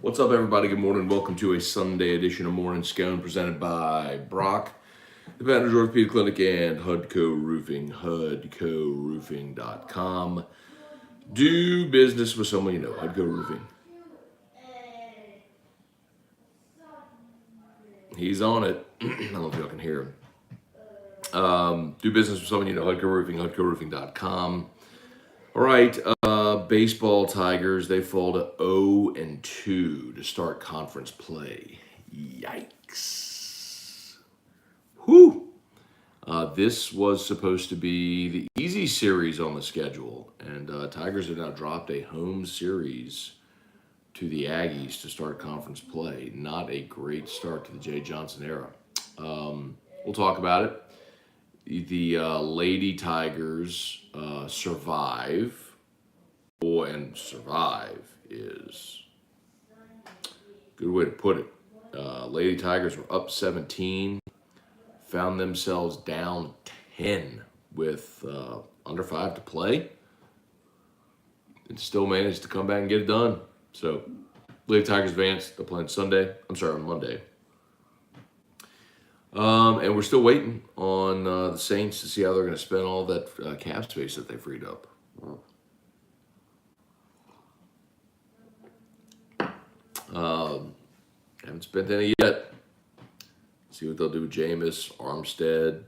What's up, everybody? Good morning. Welcome to a Sunday edition of Morning Scone presented by Brock, the Vantage Orthopedic Clinic, and Hudco Roofing, HudcoRoofing.com. Do business with someone you know, Hudco Roofing. He's on it. I don't know if y'all can hear him. Do business with someone you know, Hudco Roofing, HudcoRoofing.com. All right, baseball Tigers, they fall to 0-2 to start conference play. Yikes. Whew. This was supposed to be the easy series on the schedule, and Tigers have now dropped a home series to the Aggies to start conference play. Not a great start to the Jay Johnson era. We'll talk about it. The Lady Tigers survive. And survive is a good way to put it. Lady Tigers were up 17, found themselves down 10 with under 5 to play, and still managed to come back and get it done. So, Lady Tigers advanced. They're playing on Monday. And we're still waiting on the Saints to see how they're going to spend all that cap space that they freed up. Haven't spent any yet. See what they'll do with Jameis, Armstead,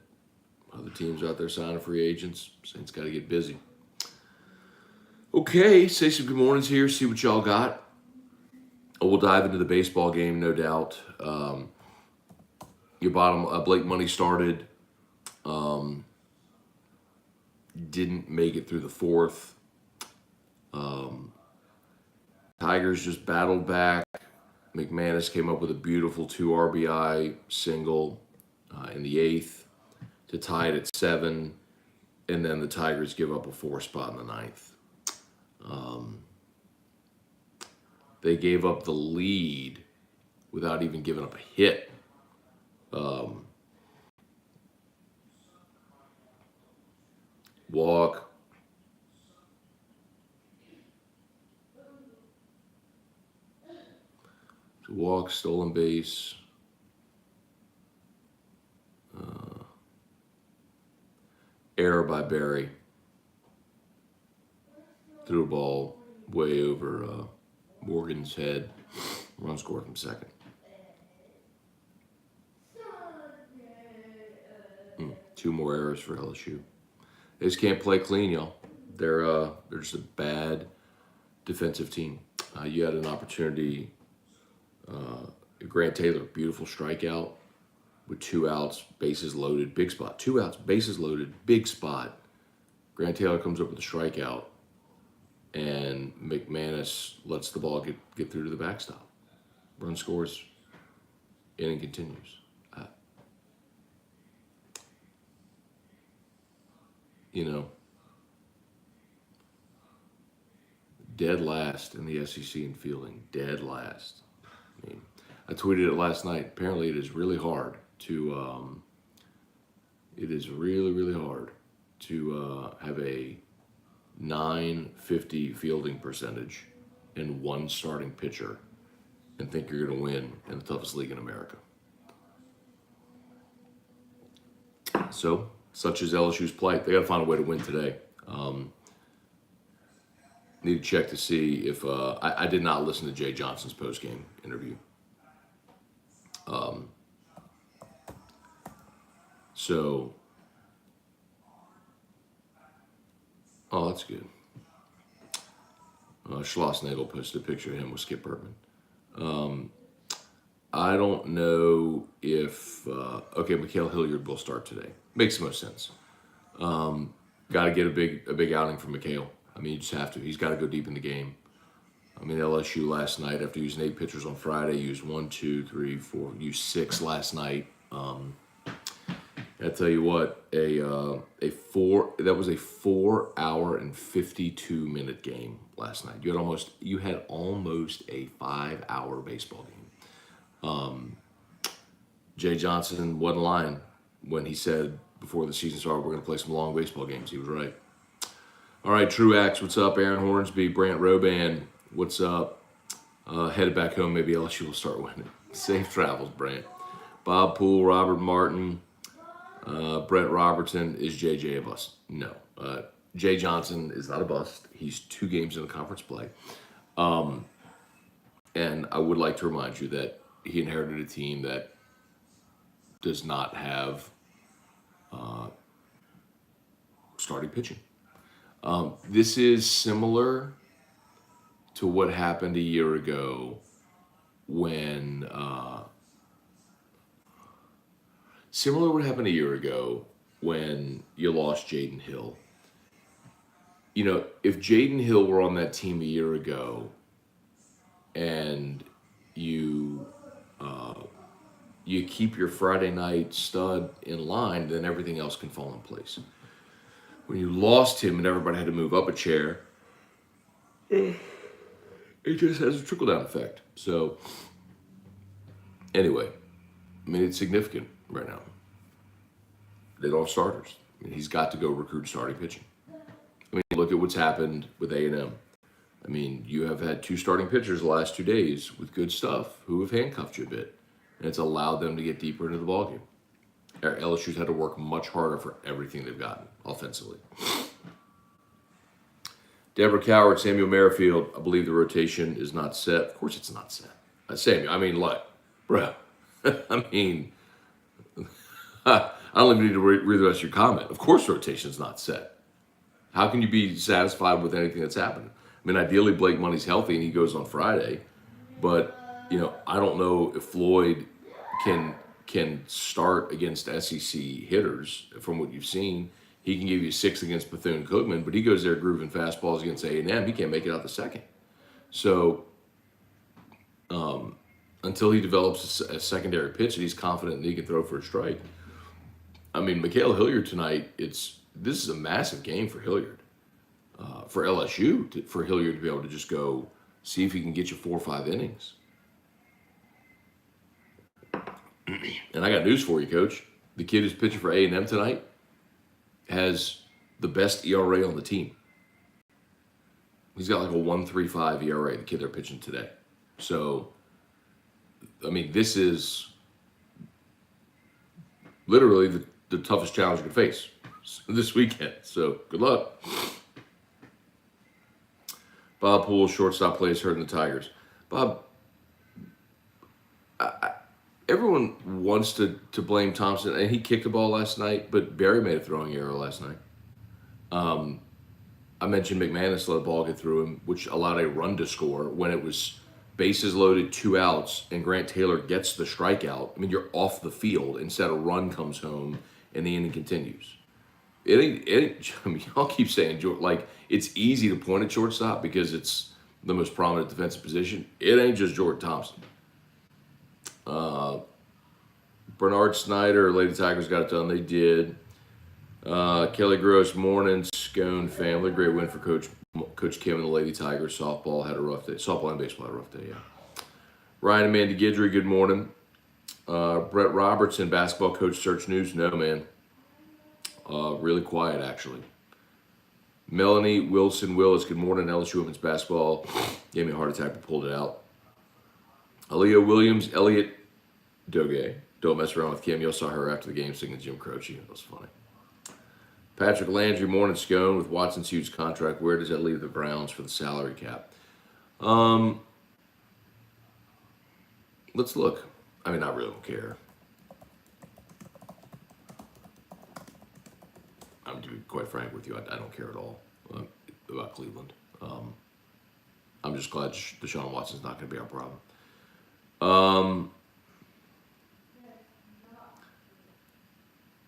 other teams out there signing free agents. Saints got to get busy. Okay, say some good mornings here, see what y'all got. We'll dive into the baseball game, no doubt. Your bottom, Blake Money started. Didn't make it through the fourth. Tigers just battled back. McManus came up with a beautiful 2 RBI single in the eighth to tie it at 7, and then the Tigers give up a 4 spot in the ninth. They gave up the lead without even giving up a hit. Walk. Walk, stolen base. Error by Barry. Threw a ball way over Morgan's head. Run scored from second. 2 more errors for LSU. They just can't play clean, y'all. They're just a bad defensive team. You had an opportunity. Grant Taylor, beautiful strikeout with 2 outs, bases loaded, big spot. 2 outs, bases loaded, big spot. Grant Taylor comes up with a strikeout, and McManus lets the ball get through to the backstop. Run scores, inning continues. Dead last in the SEC in fielding. Dead last. I mean, I tweeted it last night. Apparently, it is really hard to. It is really hard to have a 950 fielding percentage and 1 starting pitcher and think you're going to win in the toughest league in America. So, such is LSU's plight. They got to find a way to win today. Need to check to see if I did not listen to Jay Johnson's post-game interview. That's good. Schlossnagel posted a picture of him with Skip Bertman. I don't know if Mikhail Hilliard will start today. Makes the most sense. Got to get a big outing from Mikhail. I mean, you just have to. He's got to go deep in the game. I mean, LSU last night, after using 8 pitchers on Friday, used 1, 2, 3, 4, used 6 last night. I tell you what, that was a 4-hour and 52-minute game last night. You had almost a 5-hour baseball game. Jay Johnson wasn't lying when he said before the season started, we're going to play some long baseball games. He was right. All right, Truax, what's up? Aaron Hornsby, Brant Roban, what's up? Headed back home, maybe LSU will start winning. Safe travels, Brant. Bob Poole, Robert Martin, Brett Robertson. Is JJ a bust? No. Jay Johnson is not a bust. He's 2 games in the conference play. And I would like to remind you that he inherited a team that does not have starting pitching. This is similar to what happened a year ago when you lost Jaden Hill. You know, if Jaden Hill were on that team a year ago and you keep your Friday night stud in line, then everything else can fall in place. When you lost him and everybody had to move up a chair, it just has a trickle-down effect. So, anyway, I mean, it's significant right now. They don't have starters. I mean, he's got to go recruit starting pitching. I mean, look at what's happened with A&M. I mean, you have had 2 starting pitchers the last 2 days with good stuff who have handcuffed you a bit, and it's allowed them to get deeper into the ballgame. LSU's had to work much harder for everything they've gotten offensively. Deborah Coward, Samuel Merrifield. I believe the rotation is not set. Of course it's not set. Samuel, I mean, like, bro. I mean, I don't even need to read the rest of your comment. Of course rotation's not set. How can you be satisfied with anything that's happened? I mean, ideally Blake Money's healthy and he goes on Friday. But, you know, I don't know if Floyd can start against SEC hitters from what you've seen. He can give you 6 against Bethune-Cookman, but he goes there grooving fastballs against A&M. He can't make it out the second. So until he develops a secondary pitch that he's confident that he can throw for a strike. I mean, Mikhail Hilliard tonight, this is a massive game for Hilliard. For LSU, for Hilliard to be able to just go see if he can get you 4 or 5 innings. And I got news for you, Coach. The kid who's pitching for A&M tonight has the best ERA on the team. He's got like a 1.35 ERA, the kid they're pitching today. So, I mean, this is literally the toughest challenge you could face this weekend. So, good luck. Bob Poole, shortstop, plays hurt in the Tigers. Bob, everyone wants to blame Thompson, and he kicked the ball last night, but Barry made a throwing error last night. I mentioned McManus let the ball get through him, which allowed a run to score when it was bases loaded, 2 outs, and Grant Taylor gets the strikeout. I mean, you're off the field. Instead, a run comes home, and the inning continues. It ain't, I mean, y'all keep saying, like, it's easy to point at shortstop because it's the most prominent defensive position. It ain't just Jordan Thompson. Bernard Snyder, Lady Tigers got it done. They did. Kelly Gross, morning, Scone family. Great win for Coach Kim and the Lady Tigers. Softball had a rough day. Softball and baseball had a rough day, yeah. Ryan and Mandy Guidry, good morning. Brett Robertson, basketball coach, search news. No, man. Really quiet, actually. Melanie Wilson Willis, good morning. LSU women's basketball gave me a heart attack but pulled it out. Aaliyah Williams, Elliot Doge. Don't mess around with Kim. Y'all saw her after the game singing Jim Croce. That was funny. Patrick Landry, morning, Scone. With Watson's huge contract, where does that leave the Browns for the salary cap? Let's look. I mean, I really don't care. I'm to be quite frank with you, I don't care at all about Cleveland. I'm just glad Deshaun Watson's not going to be our problem.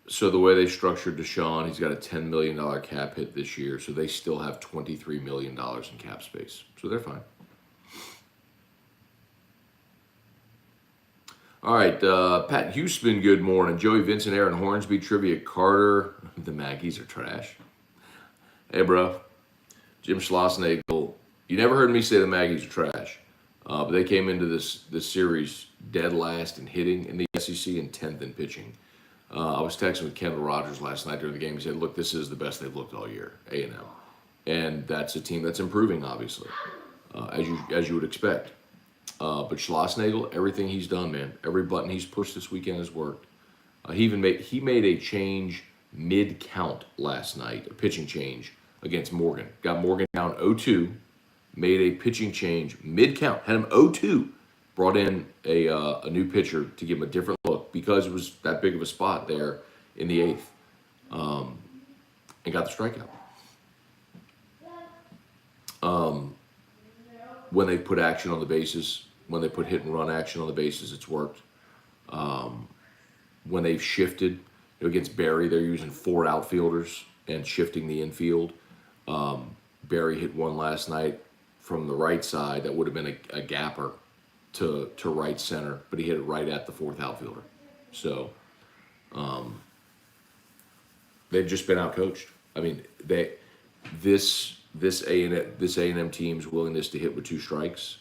So the way they structured Deshaun, he's got a $10 million cap hit this year, so they still have $23 million in cap space. So they're fine. All right, Pat Houston, good morning. Joey Vincent, Aaron Hornsby, Trivia Carter. The Maggies are trash. Hey, bro. Jim Schlossnagel. You never heard me say the Maggies are trash. But they came into this series dead last in hitting in the SEC and 10th in pitching. I was texting with Kendall Rogers last night during the game. He said, look, this is the best they've looked all year, A&M. And that's a team that's improving, obviously, as you would expect. But Schlossnagle, everything he's done, man, every button he's pushed this weekend has worked. He made a change mid count last night, a pitching change against Morgan. Got Morgan down 0-2, made a pitching change mid count, had him 0-2, brought in a new pitcher to give him a different look because it was that big of a spot there in the eighth, and got the strikeout. When they put action on the bases, when they put hit and run action on the bases, it's worked. When they've shifted, against Barry, they're using 4 outfielders and shifting the infield. Barry hit one last night from the right side that would have been a gapper to right center, but he hit it right at the 4th outfielder. So they've just been outcoached. I mean, this A&M team's willingness to hit with 2 strikes.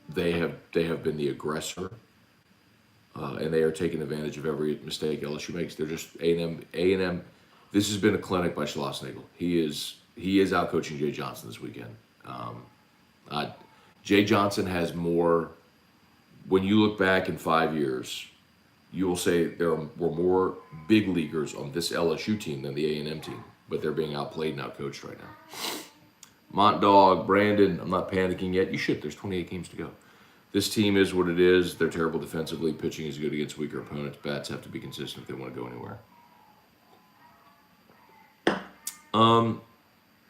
They have been the aggressor, and they are taking advantage of every mistake LSU makes. They're just A&M. This has been a clinic by Schlossnagle. He is out coaching Jay Johnson this weekend. Jay Johnson has more. When you look back in 5 years, you will say there were more big leaguers on this LSU team than the A&M team, but they're being outplayed and outcoached right now. Mont Dog, Brandon, I'm not panicking yet. You should. There's 28 games to go. This team is what it is. They're terrible defensively. Pitching is good against weaker opponents. Bats have to be consistent if they want to go anywhere.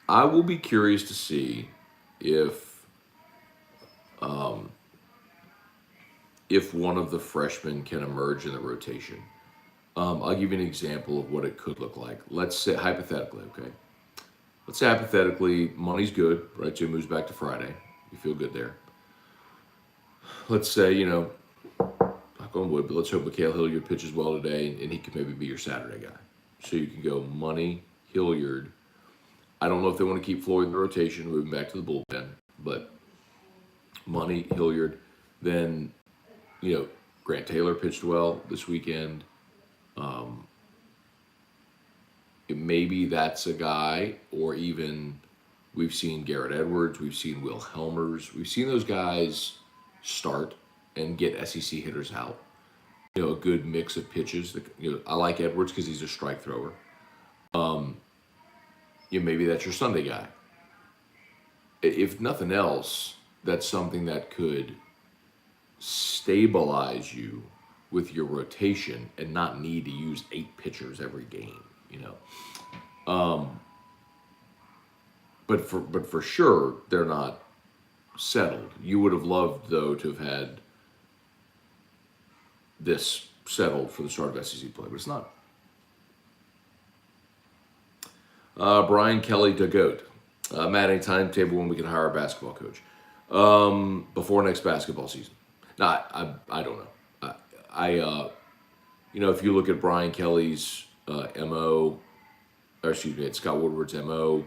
I will be curious to see if one of the freshmen can emerge in the rotation. I'll give you an example of what it could look like. Let's say, hypothetically, okay? Let's say hypothetically, money's good, right? Jim moves back to Friday. You feel good there. Let's say, knock on wood, but let's hope Mikhail Hilliard pitches well today and he could maybe be your Saturday guy. So you can go Money, Hilliard. I don't know if they want to keep Floyd in the rotation, moving back to the bullpen, but Money, Hilliard. Then, Grant Taylor pitched well this weekend. Maybe that's a guy, or even we've seen Garrett Edwards, we've seen Will Helmers, we've seen those guys start and get SEC hitters out. A good mix of pitches. I like Edwards because he's a strike thrower. Maybe that's your Sunday guy. If nothing else, that's something that could stabilize you with your rotation and not need to use 8 pitchers every game. But for sure, they're not settled. You would have loved, though, to have had this settled for the start of SEC play, but it's not. Brian Kelly to GOAT. Matt, any timetable when we can hire a basketball coach? Before next basketball season. No, I don't know. If you look at Brian Kelly's MO, it's Scott Woodward's MO.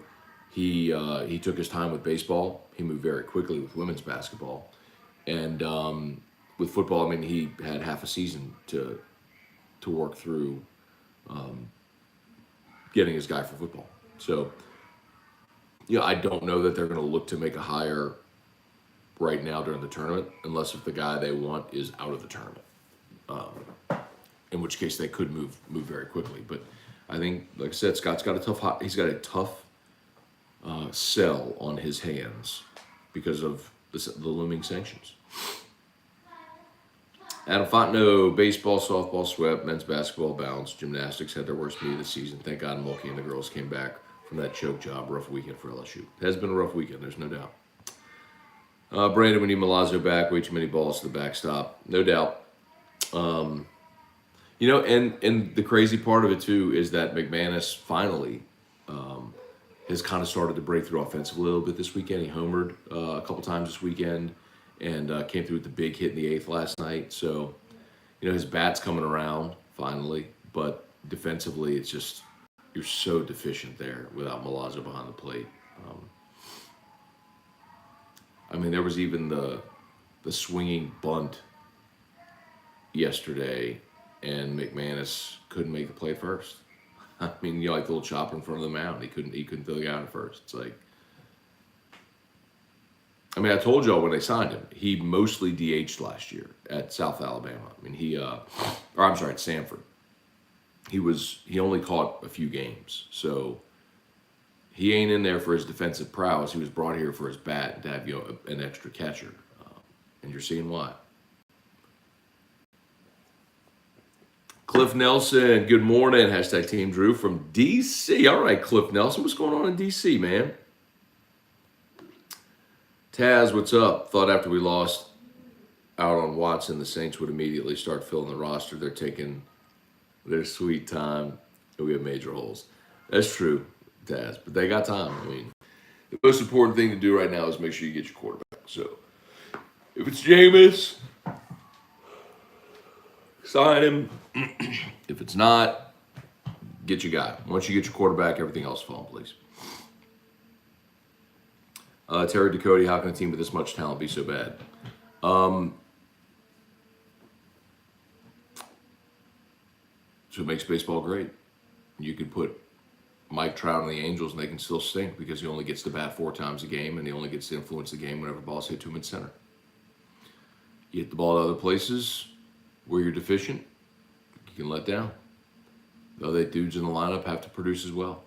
He took his time with baseball. He moved very quickly with women's basketball, and with football, he had half a season to work through getting his guy for football. So, I don't know that they're going to look to make a hire right now during the tournament, unless if the guy they want is out of the tournament. In which case they could move very quickly. But I think, like I said, Scott's got a tough sell on his hands because of the looming sanctions. Adam Fontenot, baseball, softball swept, men's basketball bounced, gymnastics had their worst meet of the season. Thank God Mulkey and the girls came back from that choke job. Rough weekend for LSU. It has been a rough weekend, there's no doubt. Brandon, we need Milazzo back. Way too many balls to the backstop. No doubt. And the crazy part of it, too, is that McManus finally has kind of started to break through offensively a little bit this weekend. He homered a couple times this weekend and came through with the big hit in the 8th last night. So, his bat's coming around finally. But defensively, it's just, you're so deficient there without Milazzo behind the plate. There was even the swinging bunt yesterday, and McManus couldn't make the play first. Like the little chopper in front of the mound. He couldn't throw the guy out at first. It's like, I mean, I told y'all when they signed him, he mostly DH'd last year at South Alabama. I mean, at Samford. He only caught a few games, so he ain't in there for his defensive prowess. He was brought here for his bat and to have an extra catcher, and you're seeing why. Cliff Nelson, good morning. Hashtag Team Drew from DC. All right, Cliff Nelson, what's going on in DC, man? Taz, what's up? Thought after we lost out on Watson, the Saints would immediately start filling the roster. They're taking their sweet time, and we have major holes. That's true, Taz, but they got time. I mean, the most important thing to do right now is make sure you get your quarterback. So, if it's Jameis, sign him. If it's not, get your guy. Once you get your quarterback, everything else fall in place. Terry Ducote, how can a team with this much talent be so bad? So it makes baseball great. You could put Mike Trout on the Angels and they can still stink because he only gets to bat 4 times a game and he only gets to influence the game whenever balls hit to him in center. You hit the ball to other places where you're deficient, you can let down. The other dudes in the lineup have to produce as well.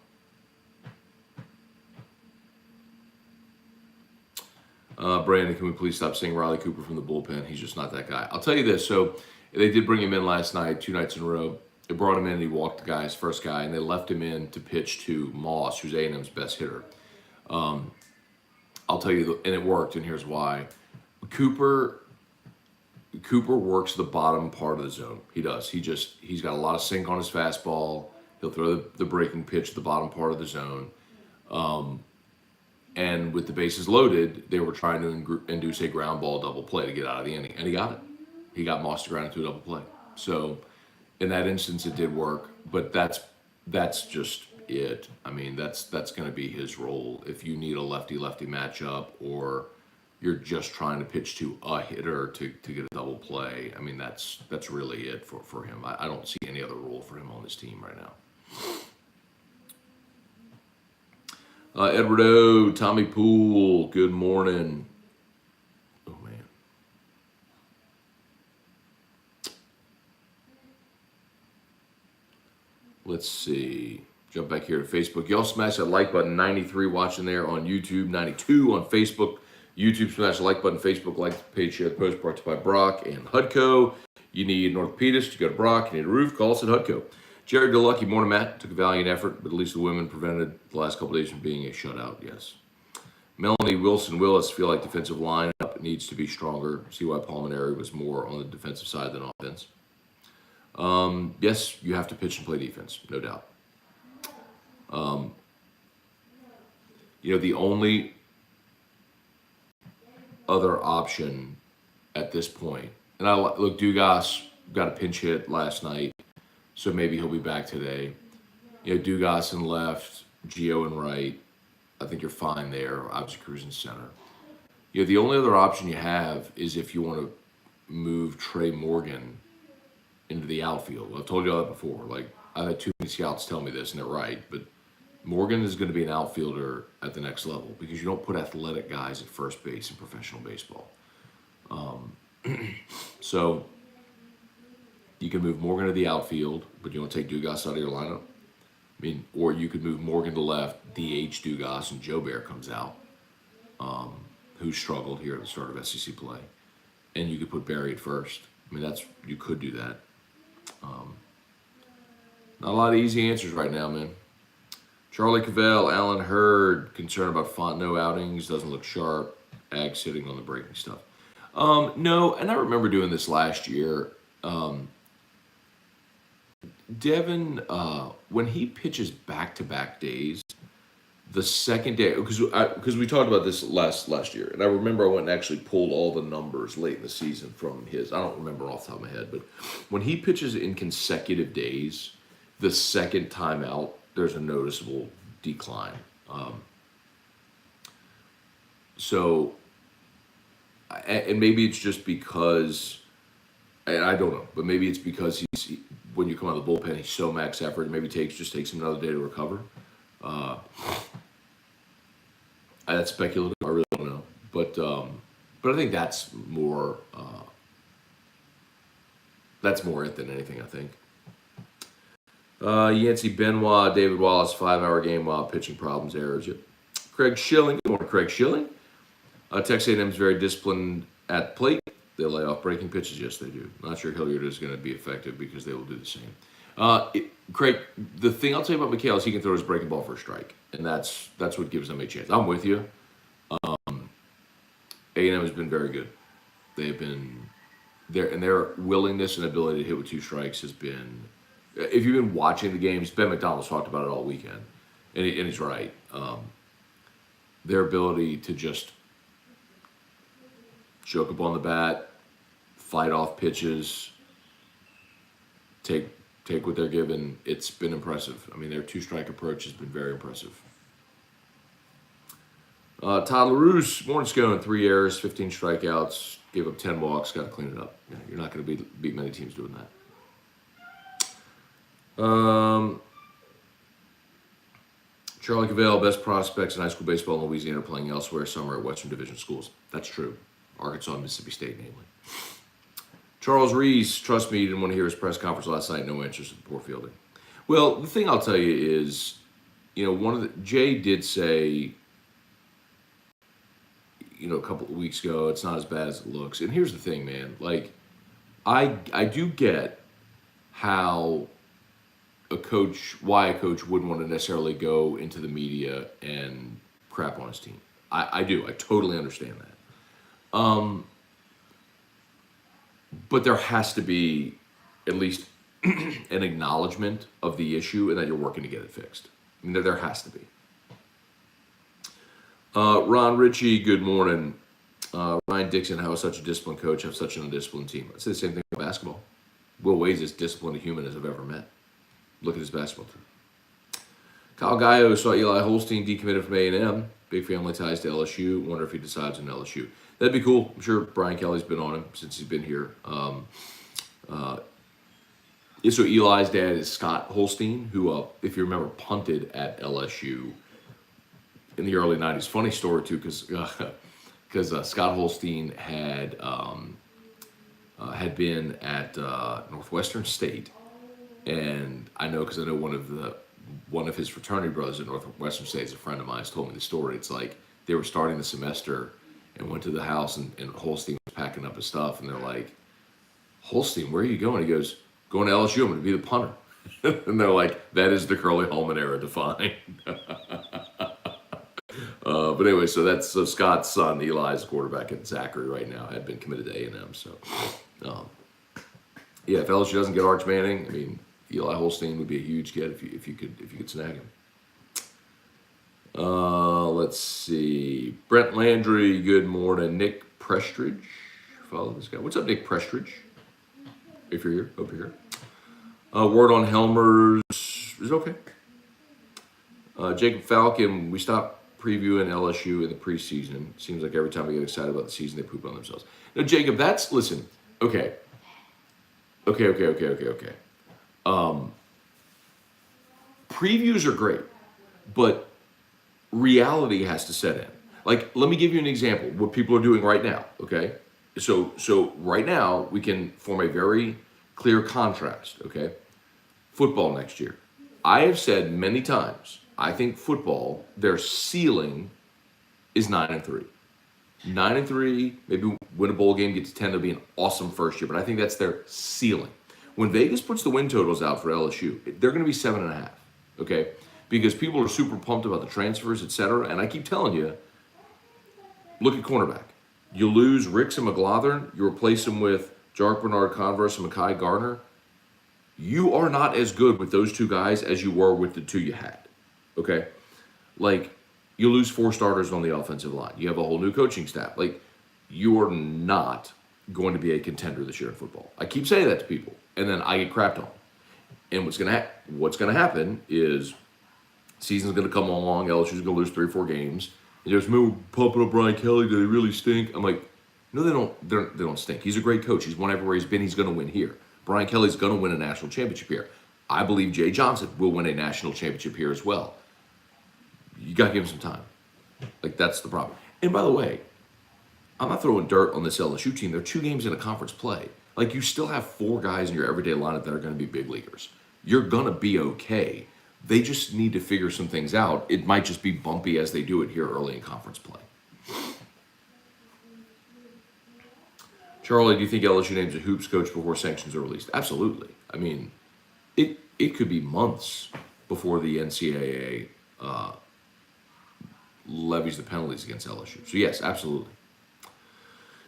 Brandon, can we please stop saying Riley Cooper from the bullpen? He's just not that guy. I'll tell you this. So they did bring him in last night, 2 nights in a row. They brought him in and he walked the guy, his first guy, and they left him in to pitch to Moss, who's A&M's best hitter. I'll tell you, and it worked, and here's why. Cooper works the bottom part of the zone. He does. He's got a lot of sink on his fastball. He'll throw the breaking pitch at the bottom part of the zone. And with the bases loaded, they were trying to induce a ground ball double play to get out of the inning. And he got it. He got Moss to ground into a double play. So in that instance, it did work. But that's just it. I mean, that's going to be his role. If you need a lefty-lefty matchup or you're just trying to pitch to a hitter to get a double play, I mean, that's really it for him. I don't see any other role for him on this team right now. Edward O, Tommy Poole, good morning. Oh, man. Let's see. Jump back here to Facebook. Y'all smash that like button. 93 watching there on YouTube. 92 on Facebook. YouTube, smash the like button. Facebook, like the page, share the post. Brought to you by Brock and Hudco. You need an orthopedist, you go to Brock. You need a roof, call us at Hudco. Jared Delucky, morning, Matt. Took a valiant effort, but at least the women prevented the last couple of days from being a shutout, yes. Melanie Wilson-Willis, feel like defensive lineup needs to be stronger. See why Palmineri was more on the defensive side than offense. Yes, you have to pitch and play defense, no doubt. The only other option at this point, and look, Dugas got a pinch hit last night. So maybe he'll be back today. Dugas in left, Gio in right. I think you're fine there. Obviously, Cruz in center. The only other option you have is if you want to move Trey Morgan into the outfield. I've told you all that before. Like, I've had too many scouts tell me this, and they're right. But Morgan is going to be an outfielder at the next level because you don't put athletic guys at first base in professional baseball. So you can move Morgan to the outfield, but you want to take Dugas out of your lineup. I mean, or you could move Morgan to left, DH Dugas, and Joe Bear comes out, who struggled here at the start of SEC play. And you could put Barry at first. I mean, you could do that. Not a lot of easy answers right now, man. Charlie Cavell, Alan Hurd, concerned about Fontenot outings, doesn't look sharp. Ag sitting on the breaking stuff. No, and I remember doing this last year. Devin, when he pitches back-to-back days, the second day, because we talked about this last year, and I remember I went and actually pulled all the numbers late in the season from his. I don't remember off the top of my head, but when he pitches in consecutive days, the second time out, there's a noticeable decline. So, and maybe it's just because, and I don't know, but maybe it's because when you come out of the bullpen, he's so max effort, it maybe takes him another day to recover. That's speculative. I really don't know. But I think that's more it than anything. I think. Yancey Benoit, David Wallace, 5-hour game while pitching problems, errors. Yep. Craig Schilling, good morning, Craig Schilling. Texas A&M is very disciplined at plate. They lay off breaking pitches. Yes, they do. Not sure Hilliard is going to be effective because they will do the same. Craig, the thing I'll tell you about McHale is he can throw his breaking ball for a strike, and that's what gives them a chance. I'm with you. A&M has been very good. They've been there, and their willingness and ability to hit with 2 strikes has been. If you've been watching the games, Ben McDonald's talked about it all weekend, and he's right. Their ability to just choke up on the bat, fight off pitches, take what they're given, it's been impressive. I mean, their 2-strike approach has been very impressive. Todd LaRousse, morning Scone, 3 errors, 15 strikeouts, gave up 10 walks, got to clean it up. Yeah, you're not going to beat many teams doing that. Charlie Cavell, best prospects in high school baseball in Louisiana are playing elsewhere. Some are at Western Division schools. That's true. Arkansas and Mississippi State, namely. Charles Reese, trust me, you didn't want to hear his press conference last night. No interest in poor fielding. Well, the thing I'll tell you is, Jay did say, a couple of weeks ago, it's not as bad as it looks. And here's the thing, man. Like, I do get why a coach wouldn't want to necessarily go into the media and crap on his team. I do. I totally understand that. But there has to be at least an acknowledgement of the issue and that you're working to get it fixed. I mean, there has to be. Ron Ritchie, good morning. Ryan Dixon, how is such a disciplined coach have such an undisciplined team? I'd say the same thing about basketball. Will Wade's as disciplined a human as I've ever met. Look at his basketball team. Kyle Gallo saw Eli Holstein decommitted from A&M. Big family ties to LSU. Wonder if he decides on LSU. That'd be cool. I'm sure Brian Kelly's been on him since he's been here. So Eli's dad is Scott Holstein, who, if you remember, punted at LSU in the early 90s. Funny story, too, because Scott Holstein had been at Northwestern State. And I know because I know one of his fraternity brothers at Northwestern State is a friend of mine. Has told me the story. It's like they were starting the semester and went to the house, and Holstein was packing up his stuff, and they're like, "Holstein, where are you going?" He goes, "Going to LSU. I'm going to be the punter." And they're like, "That is the Curly Holman era defined." But anyway, so Scott's son, Eli's quarterback at Zachary right now, had been committed to A&M. So, yeah, if LSU doesn't get Arch Manning, I mean, Eli Holstein would be a huge get if you could snag him. Let's see. Brent Landry, good morning. Nick Prestridge, follow this guy. What's up, Nick Prestridge? If you're here, hope you're here. Word on Helmers is okay. Jacob Falcon, we stopped previewing LSU in the preseason. Seems like every time we get excited about the season, they poop on themselves. No, Jacob, listen, okay. Previews are great, but reality has to set in. Like, let me give you an example. What people are doing right now, okay? So right now, we can form a very clear contrast, okay? Football next year. I have said many times, I think football, their ceiling is 9-3. 9-3, maybe win a bowl game, get to 10, they'll be an awesome first year, but I think that's their ceiling. When Vegas puts the win totals out for LSU, they're going to be 7.5, okay? Because people are super pumped about the transfers, etc. And I keep telling you, look at cornerback. You lose Ricks and McLaughlin, you replace them with Jark Bernard Converse and Mekhi Garner. You are not as good with those 2 guys as you were with the 2 you had, okay? Like, you lose 4 starters on the offensive line. You have a whole new coaching staff. Like, you are not going to be a contender this year in football. I keep saying that to people, and then I get crapped on. And what's going to happen is season's going to come along. LSU's going to lose 3 or 4 games. And there's me pumping up Brian Kelly. Do they really stink? I'm like, no, they don't. They don't stink. He's a great coach. He's won everywhere he's been. He's going to win here. Brian Kelly's going to win a national championship here. I believe Jay Johnson will win a national championship here as well. You got to give him some time. Like, that's the problem. And by the way, I'm not throwing dirt on this LSU team. They're 2 games in a conference play. Like, you still have 4 guys in your everyday lineup that are going to be big leaguers. You're going to be okay. They just need to figure some things out. It might just be bumpy as they do it here early in conference play. Charlie, do you think LSU names a hoops coach before sanctions are released? Absolutely. I mean, it could be months before the NCAA levies the penalties against LSU. So yes, absolutely.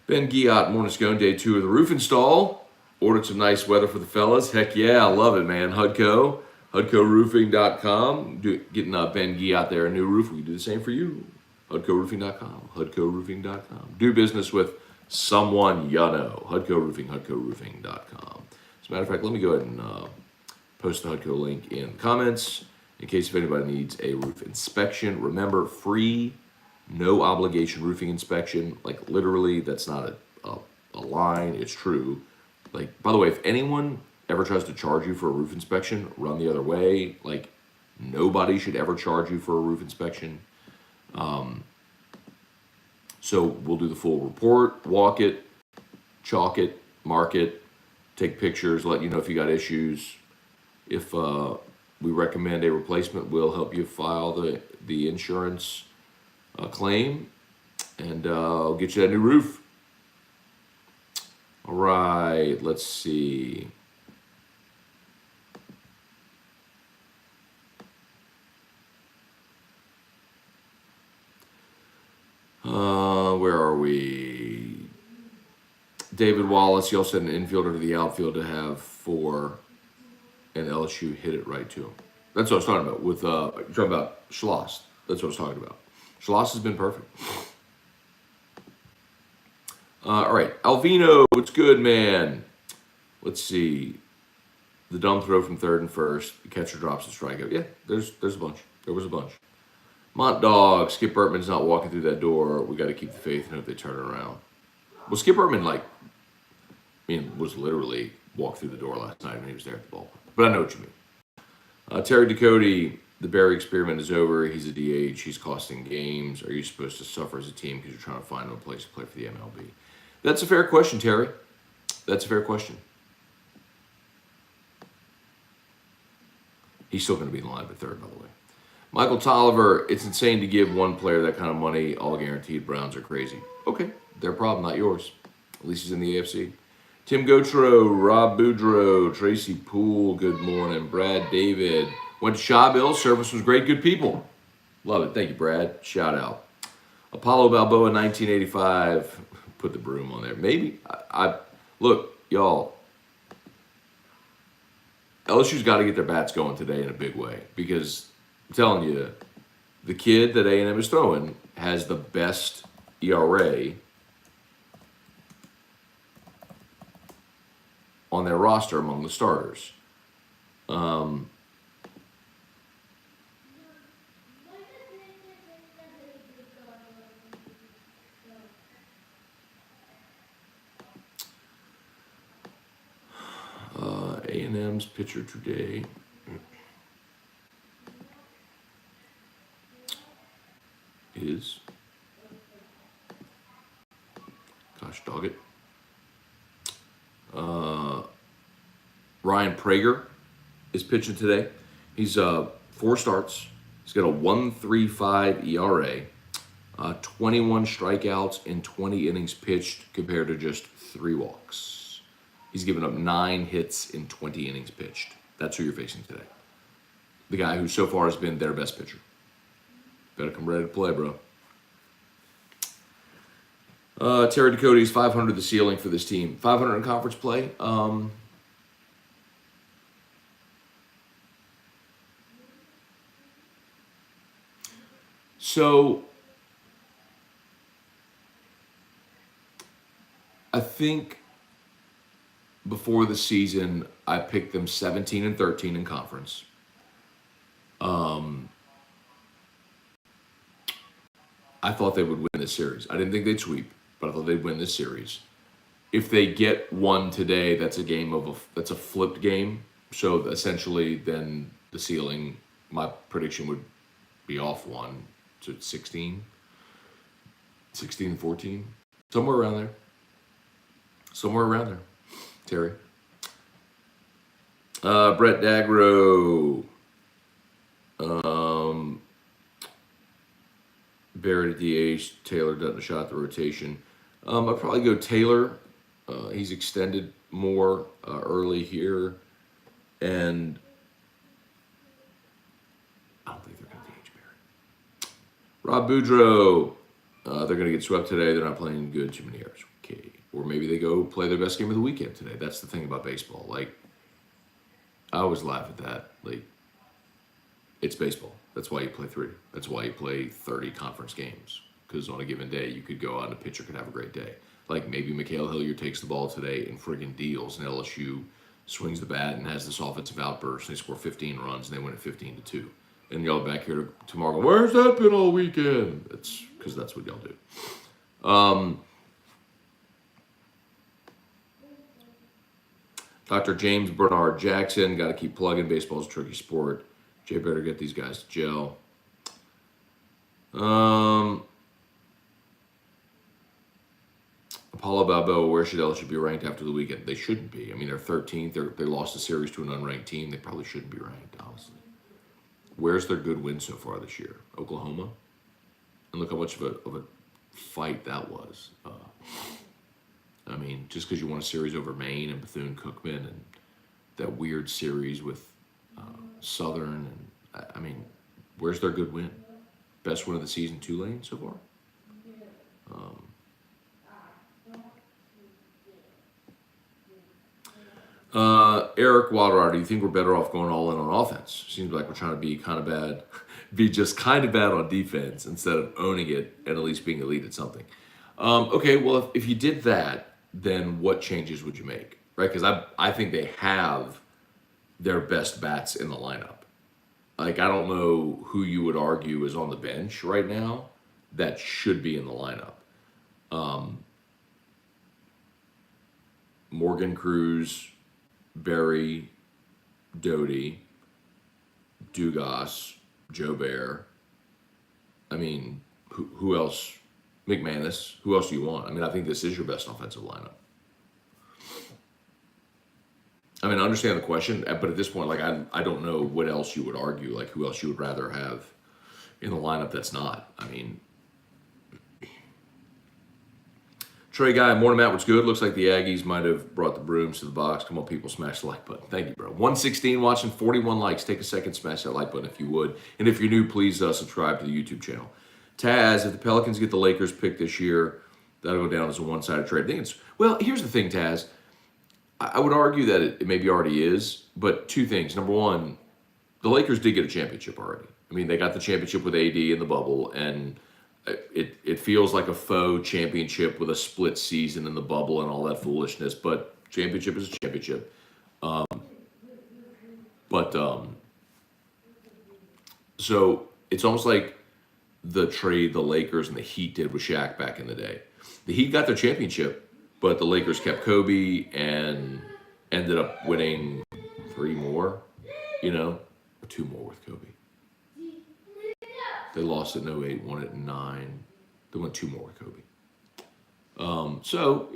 Ben Giat, morning Scone, day 2 of the roof install. Ordered some nice weather for the fellas. Heck yeah, I love it, man. HUDCOroofing.com. Getting Ben Giat there a new roof. We can do the same for you. HUDCOroofing.com. HUDCOroofing.com. Do business with someone you know. HUDCOroofing.com. As a matter of fact, let me go ahead and post the HUDCO link in the comments in case if anybody needs a roof inspection. Remember, free, no obligation roofing inspection. Like, literally, that's not a line. It's true. Like, by the way, if anyone ever tries to charge you for a roof inspection, run the other way. Like, nobody should ever charge you for a roof inspection. So we'll do the full report, walk it, chalk it, mark it, take pictures, let you know if you got issues. If we recommend a replacement, we'll help you file the insurance claim, and I'll get you that new roof. All right, let's see. Where are we? David Wallace, you also had an infielder to the outfield to have 4, and LSU hit it right to him. That's what I was talking about with, you're talking about Schloss. That's what I was talking about. Schloss has been perfect. All right, Alvino, what's good, man? Let's see. The dumb throw from third and first. The catcher drops the strikeout. Yeah, there's a bunch. There was a bunch. Mont Dog, Skip Bertman's not walking through that door. We got to keep the faith and hope they turn it around. Well, Skip Bertman, was literally walked through the door last night when he was there at the ballpark. But I know what you mean. Terry Ducote, the Barry experiment is over. He's a DH. He's costing games. Are you supposed to suffer as a team because you're trying to find him a place to play for the MLB? That's a fair question, Terry. That's a fair question. He's still going to be in line at third, by the way. Michael Tolliver, it's insane to give one player that kind of money, all guaranteed. Browns are crazy. Okay, their problem, not yours. At least he's in the AFC. Tim Gotro, Rob Boudreau, Tracy Poole, good morning. Brad David. Went to Shawbill. Service was great, good people. Love it. Thank you, Brad. Shout out. Apollo Balboa, 1985. Put the broom on there. Maybe. Look, y'all. LSU's got to get their bats going today in a big way because I'm telling you, the kid that A&M is throwing has the best ERA on their roster among the starters. A&M's pitcher today is, gosh dog it, Ryan Prager is pitching today. He's 4 starts. He's got a 1.35 ERA, 21 strikeouts in 20 innings pitched compared to just 3 walks. He's given up 9 hits in 20 innings pitched. That's who you're facing today. The guy who so far has been their best pitcher. Better come ready to play, bro. Terry Ducote's 500 the ceiling for this team. 500 in conference play. So I think before the season, I picked them 17 and 13 in conference. I thought they would win this series. I didn't think they'd sweep, but I thought they'd win this series. If they get one today, that's a flipped game. So essentially, then the ceiling, my prediction would be off 1 to 16, 16 and 14. Somewhere around there. Somewhere around there. Terry. Brett Dagro. Barrett at DH. Taylor doesn't a shot at the rotation. I'd probably go Taylor. He's extended more early here. And I don't think they're going to DH Barrett. Rob Boudreaux. They're going to get swept today. They're not playing good. Too many errors. Okay. Or maybe they go play their best game of the weekend today. That's the thing about baseball. Like, I always laugh at that. Like, it's baseball. That's why you play 3. That's why you play 30 conference games. Because on a given day, you could go out and a pitcher could have a great day. Like, maybe Mikhail Hilliard takes the ball today and friggin' deals, and LSU swings the bat and has this offensive outburst, and they score 15 runs, and they win it 15-2. And y'all back here tomorrow going, where's that been all weekend? It's because that's what y'all do. Dr. James Bernard Jackson, got to keep plugging. Baseball's a tricky sport. Jay better get these guys to gel. Apollo Balboa, where should LSU be ranked after the weekend? They shouldn't be. I mean, they're 13th. They lost the series to an unranked team. They probably shouldn't be ranked, honestly. Where's their good win so far this year? Oklahoma? And look how much of a fight that was. I mean, just because you won a series over Maine and Bethune-Cookman and that weird series with Southern, and I mean, where's their good win? Best win of the season, Tulane so far? Eric Water, do you think we're better off going all in on offense? Seems like we're trying to be kind of bad, be just kind of bad on defense instead of owning it and at least being elite at something. Okay, well, if you did that, then what changes would you make? Right? Because I think they have their best bats in the lineup. Like, I don't know who you would argue is on the bench right now that should be in the lineup. Morgan Cruz, Berry, Doty, Dugas, Joe Bear. I mean, who else? McManus. Who else do you want? I mean, I think this is your best offensive lineup. I mean, I understand the question, but at this point, like, I don't know what else you would argue, like, who else you would rather have in the lineup that's not. I mean, Trey Guy, morning, Matt, what's good? Looks like the Aggies might have brought the brooms to the box. Come on, people, smash the like button. Thank you, bro. 116 watching, 41 likes. Take a second, smash that like button if you would. And if you're new, please subscribe to the YouTube channel. Taz, if the Pelicans get the Lakers pick this year, that'll go down as a one-sided trade. I think it's, well, here's the thing, Taz. I would argue that it maybe already is, but two things. Number one, the Lakers did get a championship already. I mean, they got the championship with AD in the bubble, and it feels like a faux championship with a split season in the bubble and all that foolishness, but championship is a championship. So it's almost like the trade the Lakers and the Heat did with Shaq back in the day. The Heat got their championship, but the Lakers kept Kobe and ended up winning 3 more, or 2 more with Kobe. They lost it in 08, won it in 09. They won 2 more with Kobe. So,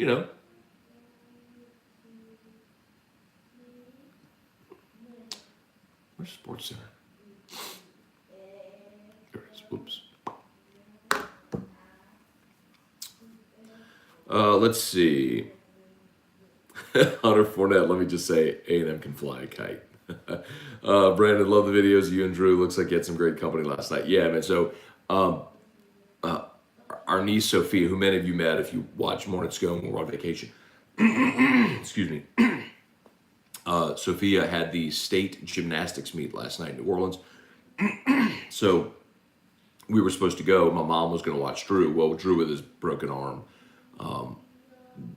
where's Sports Center? There it is. Whoops. Let's see. Hunter Fournette, let me just say, A&M can fly a kite. Brandon, love the videos. You and Drew, looks like you had some great company last night. Yeah, man. So, our niece Sophia, who many of you met if you watch Morning Scone when we're on vacation. Excuse me. Sophia had the state gymnastics meet last night in New Orleans. So we were supposed to go. My mom was going to watch Drew. Well, Drew with his broken arm,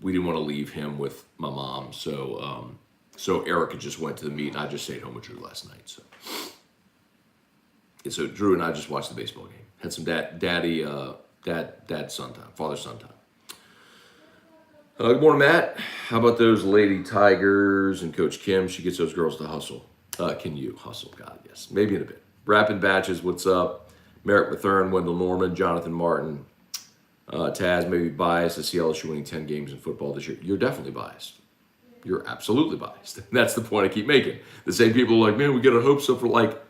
we didn't want to leave him with my mom. So Erica just went to the meet, and I just stayed home with Drew last night. So Drew and I just watched the baseball game. Had some dad-son time, father-son time. Good morning, Matt. How about those Lady Tigers and Coach Kim? She gets those girls to hustle. Can you hustle? God, yes. Maybe in a bit. Rapping Batches, what's up? Merrick Mathern, Wendell Norman, Jonathan Martin. Taz may be biased to see LSU winning 10 games in football this year. You're definitely biased. You're absolutely biased. That's the point I keep making. The same people are like, man, we got to hope so for like,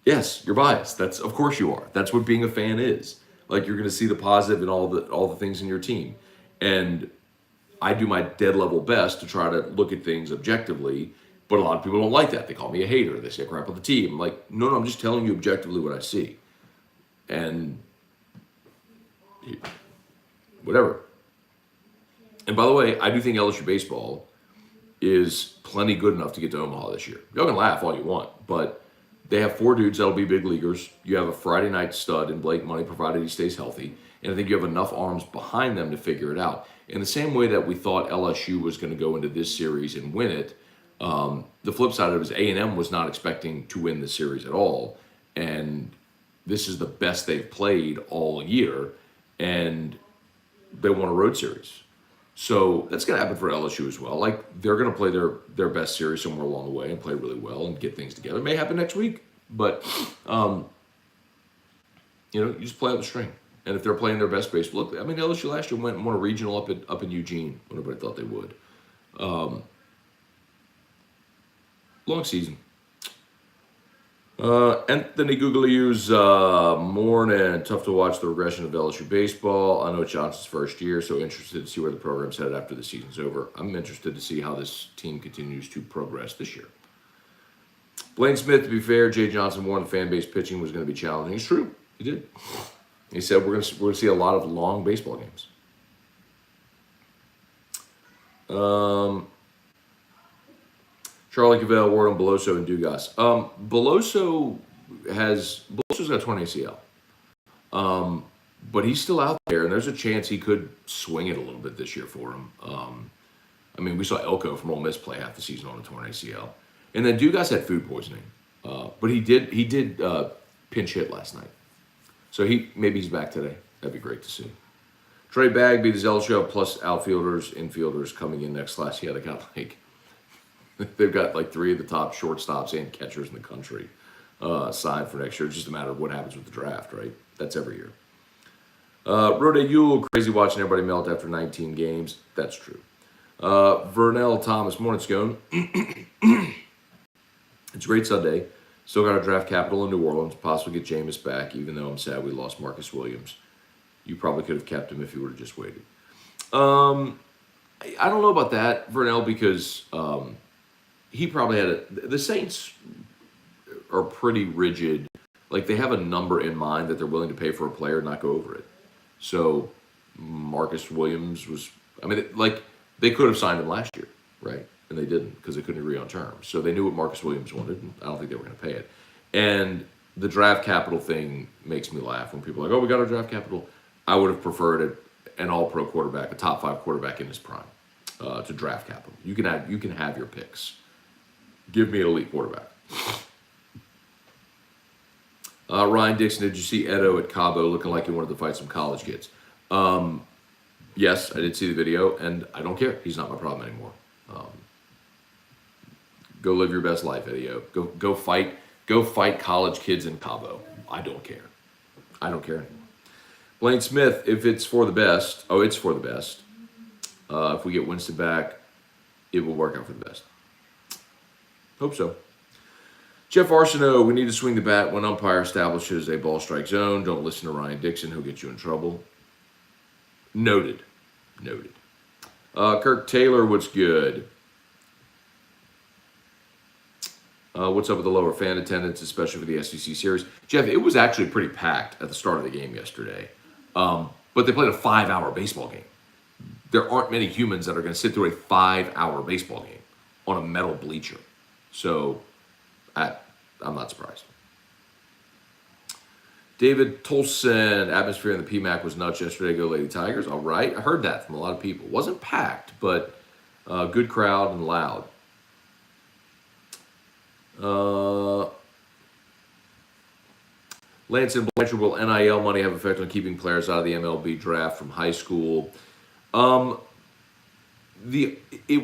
yes, you're biased. That's, of course you are. That's what being a fan is. Like, you're going to see the positive in all the things in your team. And I do my dead level best to try to look at things objectively, but a lot of people don't like that. They call me a hater. They say crap on the team. I'm like, no, I'm just telling you objectively what I see. And whatever. And by the way, I do think LSU baseball is plenty good enough to get to Omaha this year. Y'all can laugh all you want, but they have 4 dudes that'll be big leaguers. You have a Friday night stud in Blake Money, provided he stays healthy. And I think you have enough arms behind them to figure it out. In the same way that we thought LSU was going to go into this series and win it, the flip side of it is A&M was not expecting to win the series at all. And this is the best they've played all year. And they won a road series. So that's going to happen for LSU as well. Like, they're going to play their best series somewhere along the way and play really well and get things together. It may happen next week, but, you just play out the string. And if they're playing their best baseball, look, I mean, LSU last year went and won a regional up in Eugene when everybody thought they would. Long season. Anthony Guglielmo's morning. Tough to watch the regression of LSU baseball. I know it's Johnson's first year, so interested to see where the program's headed after the season's over. I'm interested to see how this team continues to progress this year. Blaine Smith, to be fair, Jay Johnson warned the fan base pitching was going to be challenging. It's true. He did. He said we're going to see a lot of long baseball games. Charlie Cavell, Ward on Beloso, and Dugas. Beloso's got a torn ACL. But he's still out there, and there's a chance he could swing it a little bit this year for him. I mean, we saw Elko from Ole Miss play half the season on a torn ACL. And then Dugas had food poisoning. But he did pinch hit last night. So maybe he's back today. That'd be great to see. Trey Bagby, the LSU plus outfielders, infielders coming in next class. Yeah, they've got like 3 of the top shortstops and catchers in the country signed for next year. It's just a matter of what happens with the draft, right? That's every year. Rode Yule, crazy watching everybody melt after 19 games. That's true. Vernell Thomas, morning, Scone. It's a great Sunday. Still got to draft capital in New Orleans, possibly get Jameis back, even though I'm sad we lost Marcus Williams. You probably could have kept him if you would have just waited. I don't know about that, Vernell, because he probably had the Saints are pretty rigid. Like, they have a number in mind that they're willing to pay for a player and not go over it. So Marcus Williams was, they could have signed him last year, right? And they didn't because they couldn't agree on terms. So they knew what Marcus Williams wanted, and I don't think they were going to pay it. And the draft capital thing makes me laugh when people are like, oh, we got our draft capital. I would have preferred an all-pro quarterback, a top 5 quarterback in his prime, to draft capital. You can have your picks. Give me an elite quarterback. Ryan Dixon, did you see Edo at Cabo looking like he wanted to fight some college kids? Yes, I did see the video, and I don't care. He's not my problem anymore. Go live your best life, Edo. Go fight college kids in Cabo. I don't care. I don't care anymore. Blaine Smith, if it's for the best, it's for the best. If we get Winston back, it will work out for the best. Hope so. Jeff Arsenault, we need to swing the bat when umpire establishes a ball strike zone. Don't listen to Ryan Dixon. He'll get you in trouble. Noted. Kirk Taylor, what's good? What's up with the lower fan attendance, especially for the SEC series? Jeff, it was actually pretty packed at the start of the game yesterday. But they played a 5-hour baseball game. There aren't many humans that are going to sit through a 5-hour baseball game on a metal bleacher. So I'm not surprised. David Tolson, atmosphere in the PMAC was nuts yesterday. Go Lady Tigers. All right. I heard that from a lot of people. Wasn't packed, but good crowd and loud. Lance and Blanchard, will NIL money have effect on keeping players out of the MLB draft from high school? It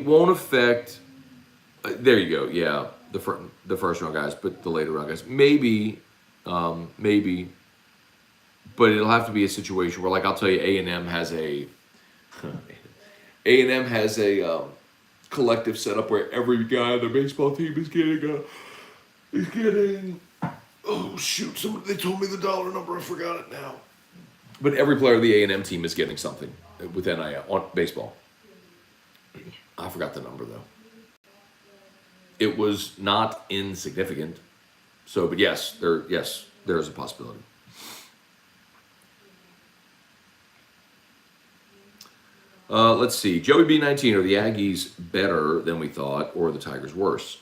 won't affect. There you go. Yeah, the first round guys, but the later round guys, maybe. but it'll have to be a situation where, like, I'll tell you, A&M has a A&M has a collective setup where every guy on the baseball team is getting oh shoot, they told me the dollar number, I forgot it now. But every player of the A&M team is getting something with NIL on baseball. I forgot the number though. It was not insignificant. So, but yes, there's a possibility. Let's see. Joey B19, are the Aggies better than we thought, or are the Tigers worse?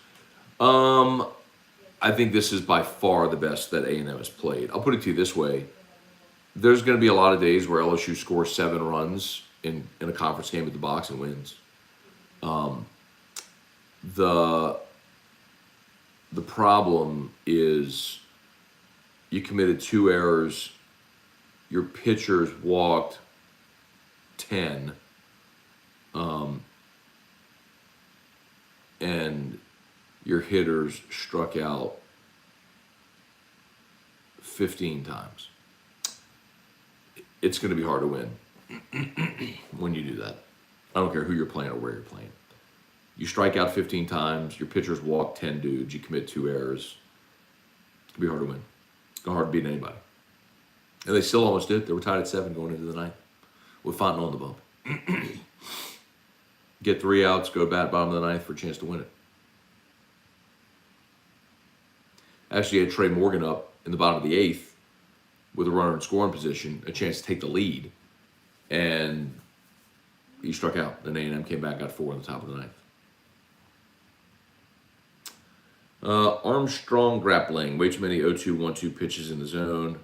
I think this is by far the best that A&M has played. I'll put it to you this way. There's going to be a lot of days where LSU scores 7 runs in a conference game at the box and wins. The problem is you committed 2 errors, your pitchers walked 10, and your hitters struck out 15 times. It's going to be hard to win when you do that. I don't care who you're playing or where you're playing. You strike out 15 times, your pitchers walk 10 dudes, you commit 2 errors. It's going to be hard to win. It's going to be hard to beat anybody. And they still almost did. They were tied at 7 going into the 9th with Fontenot on the bump. Get 3 outs, go bat bottom of the 9th for a chance to win it. Actually, had Trey Morgan up in the bottom of the 8th with a runner in scoring position, a chance to take the lead, and he struck out. Then A&M came back, got 4 on the top of the 9th. Armstrong grappling. Way too many 0-2, 1-2 pitches in the zone.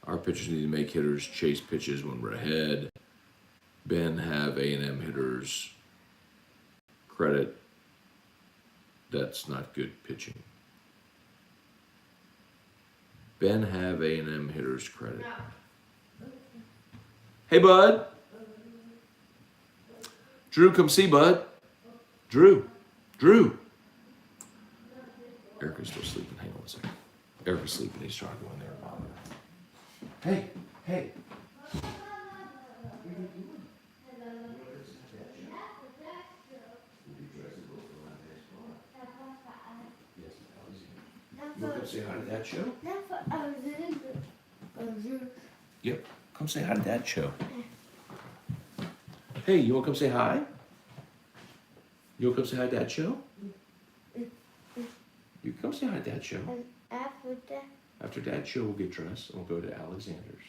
Our pitchers need to make hitters chase pitches when we're ahead. Ben, have A&M hitters credit. That's not good pitching. Ben, have A&M hitters credit. Hey, bud. Drew, come see, bud. Drew. Erica's still sleeping. Hang on one second. Erica's sleeping. He's trying to go in there and bother her. Hey. You want to come say hi to Dad Show? Yep. Come say hi to Dad Show. Hey, you want to come say hi? You want to come say hi to Dad Show? You come say hi to Dad Show. After Dad Show, we'll get dressed and we'll go to Alexander's.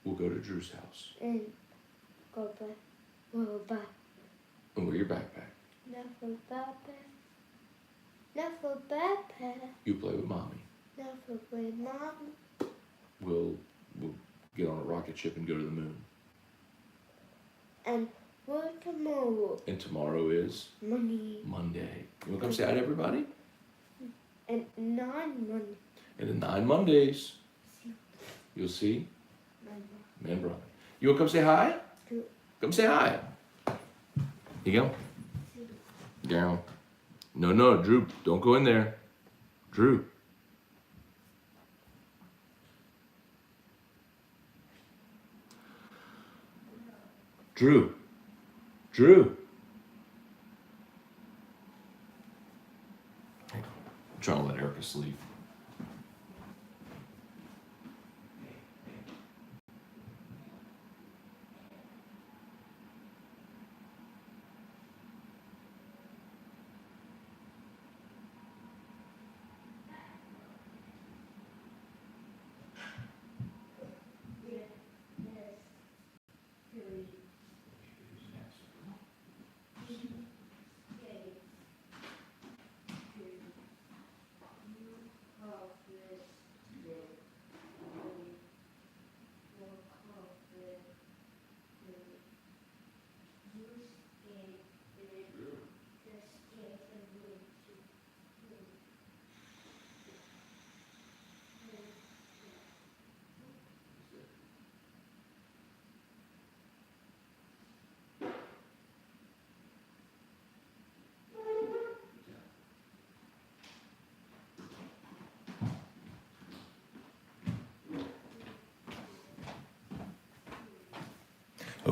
We'll go to Drew's house. And wear your backpack. You play with Mommy. We'll get on a rocket ship and go to the moon. And what tomorrow? And tomorrow is? Monday. You want to come say hi to everybody? And 9 Mondays. And in 9 Mondays, you'll see Man Brother. You want to come say hi? Come say hi. You go. Down. No, Drew, don't go in there. Drew. I'm trying to let Erica sleep.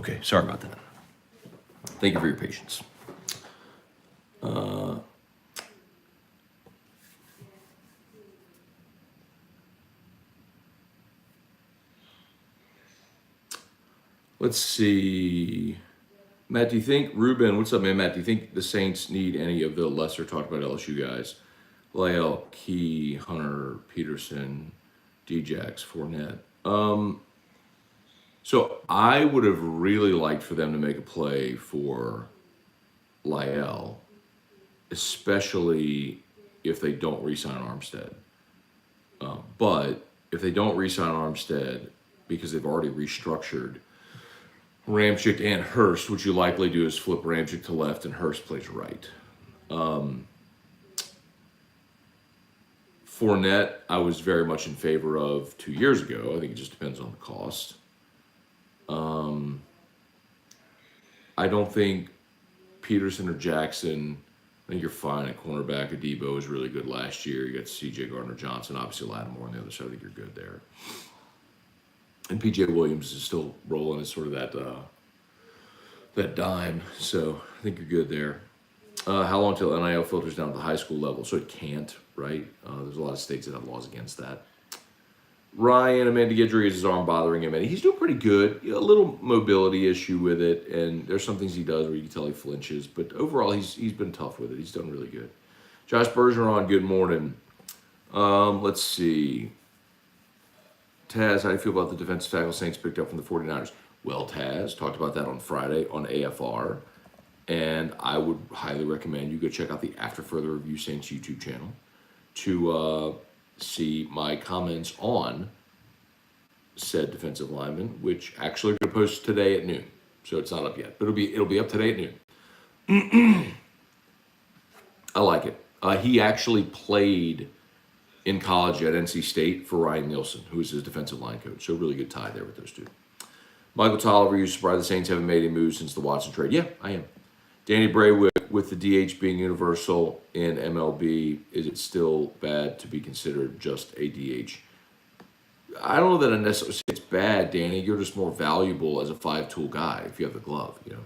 Okay, sorry about that. Thank you for your patience. Let's see. Matt, do you think, Ruben, what's up, man? Matt, do you think the Saints need any of the lesser talked about LSU guys? Lael, Key, Hunter, Peterson, Djax, Fournette. So I would have really liked for them to make a play for Lael, especially if they don't re-sign Armstead. But if they don't re-sign Armstead because they've already restructured Ramchick and Hurst, what you likely do is flip Ramchick to left and Hurst plays right. Fournette, I was very much in favor of 2 years ago. I think it just depends on the cost. I don't think Peterson or Jackson. I think you're fine at cornerback. Adebo was really good last year. You got C.J. Gardner-Johnson, obviously Lattimore on the other side. I think you're good there. And P.J. Williams is still rolling as sort of that dime. So I think you're good there. How long till NIL filters down to the high school level? So it can't, right? There's a lot of states that have laws against that. Ryan, Amanda Guidry, is his arm bothering him? And he's doing pretty good. A little mobility issue with it, and there's some things he does where you can tell he flinches. But overall, he's been tough with it. He's done really good. Josh Bergeron, good morning. Let's see. Taz, how do you feel about the defensive tackle Saints picked up from the 49ers? Well, Taz, talked about that on Friday on AFR. And I would highly recommend you go check out the After Further Review Saints YouTube channel to see my comments on said defensive lineman, which actually are going to post today at noon. So it's not up yet, but it'll be up today at noon. I like it. He actually played in college at NC State for Ryan Nielsen, who is his defensive line coach. So really good tie there with those two. Michael Tolliver, you surprised the Saints haven't made any moves since the Watson trade? Yeah, I am. Danny Bray, with the DH being universal in MLB, is it still bad to be considered just a DH? I don't know that I necessarily say it's bad, Danny. You're just more valuable as a five-tool guy if you have the glove, you know.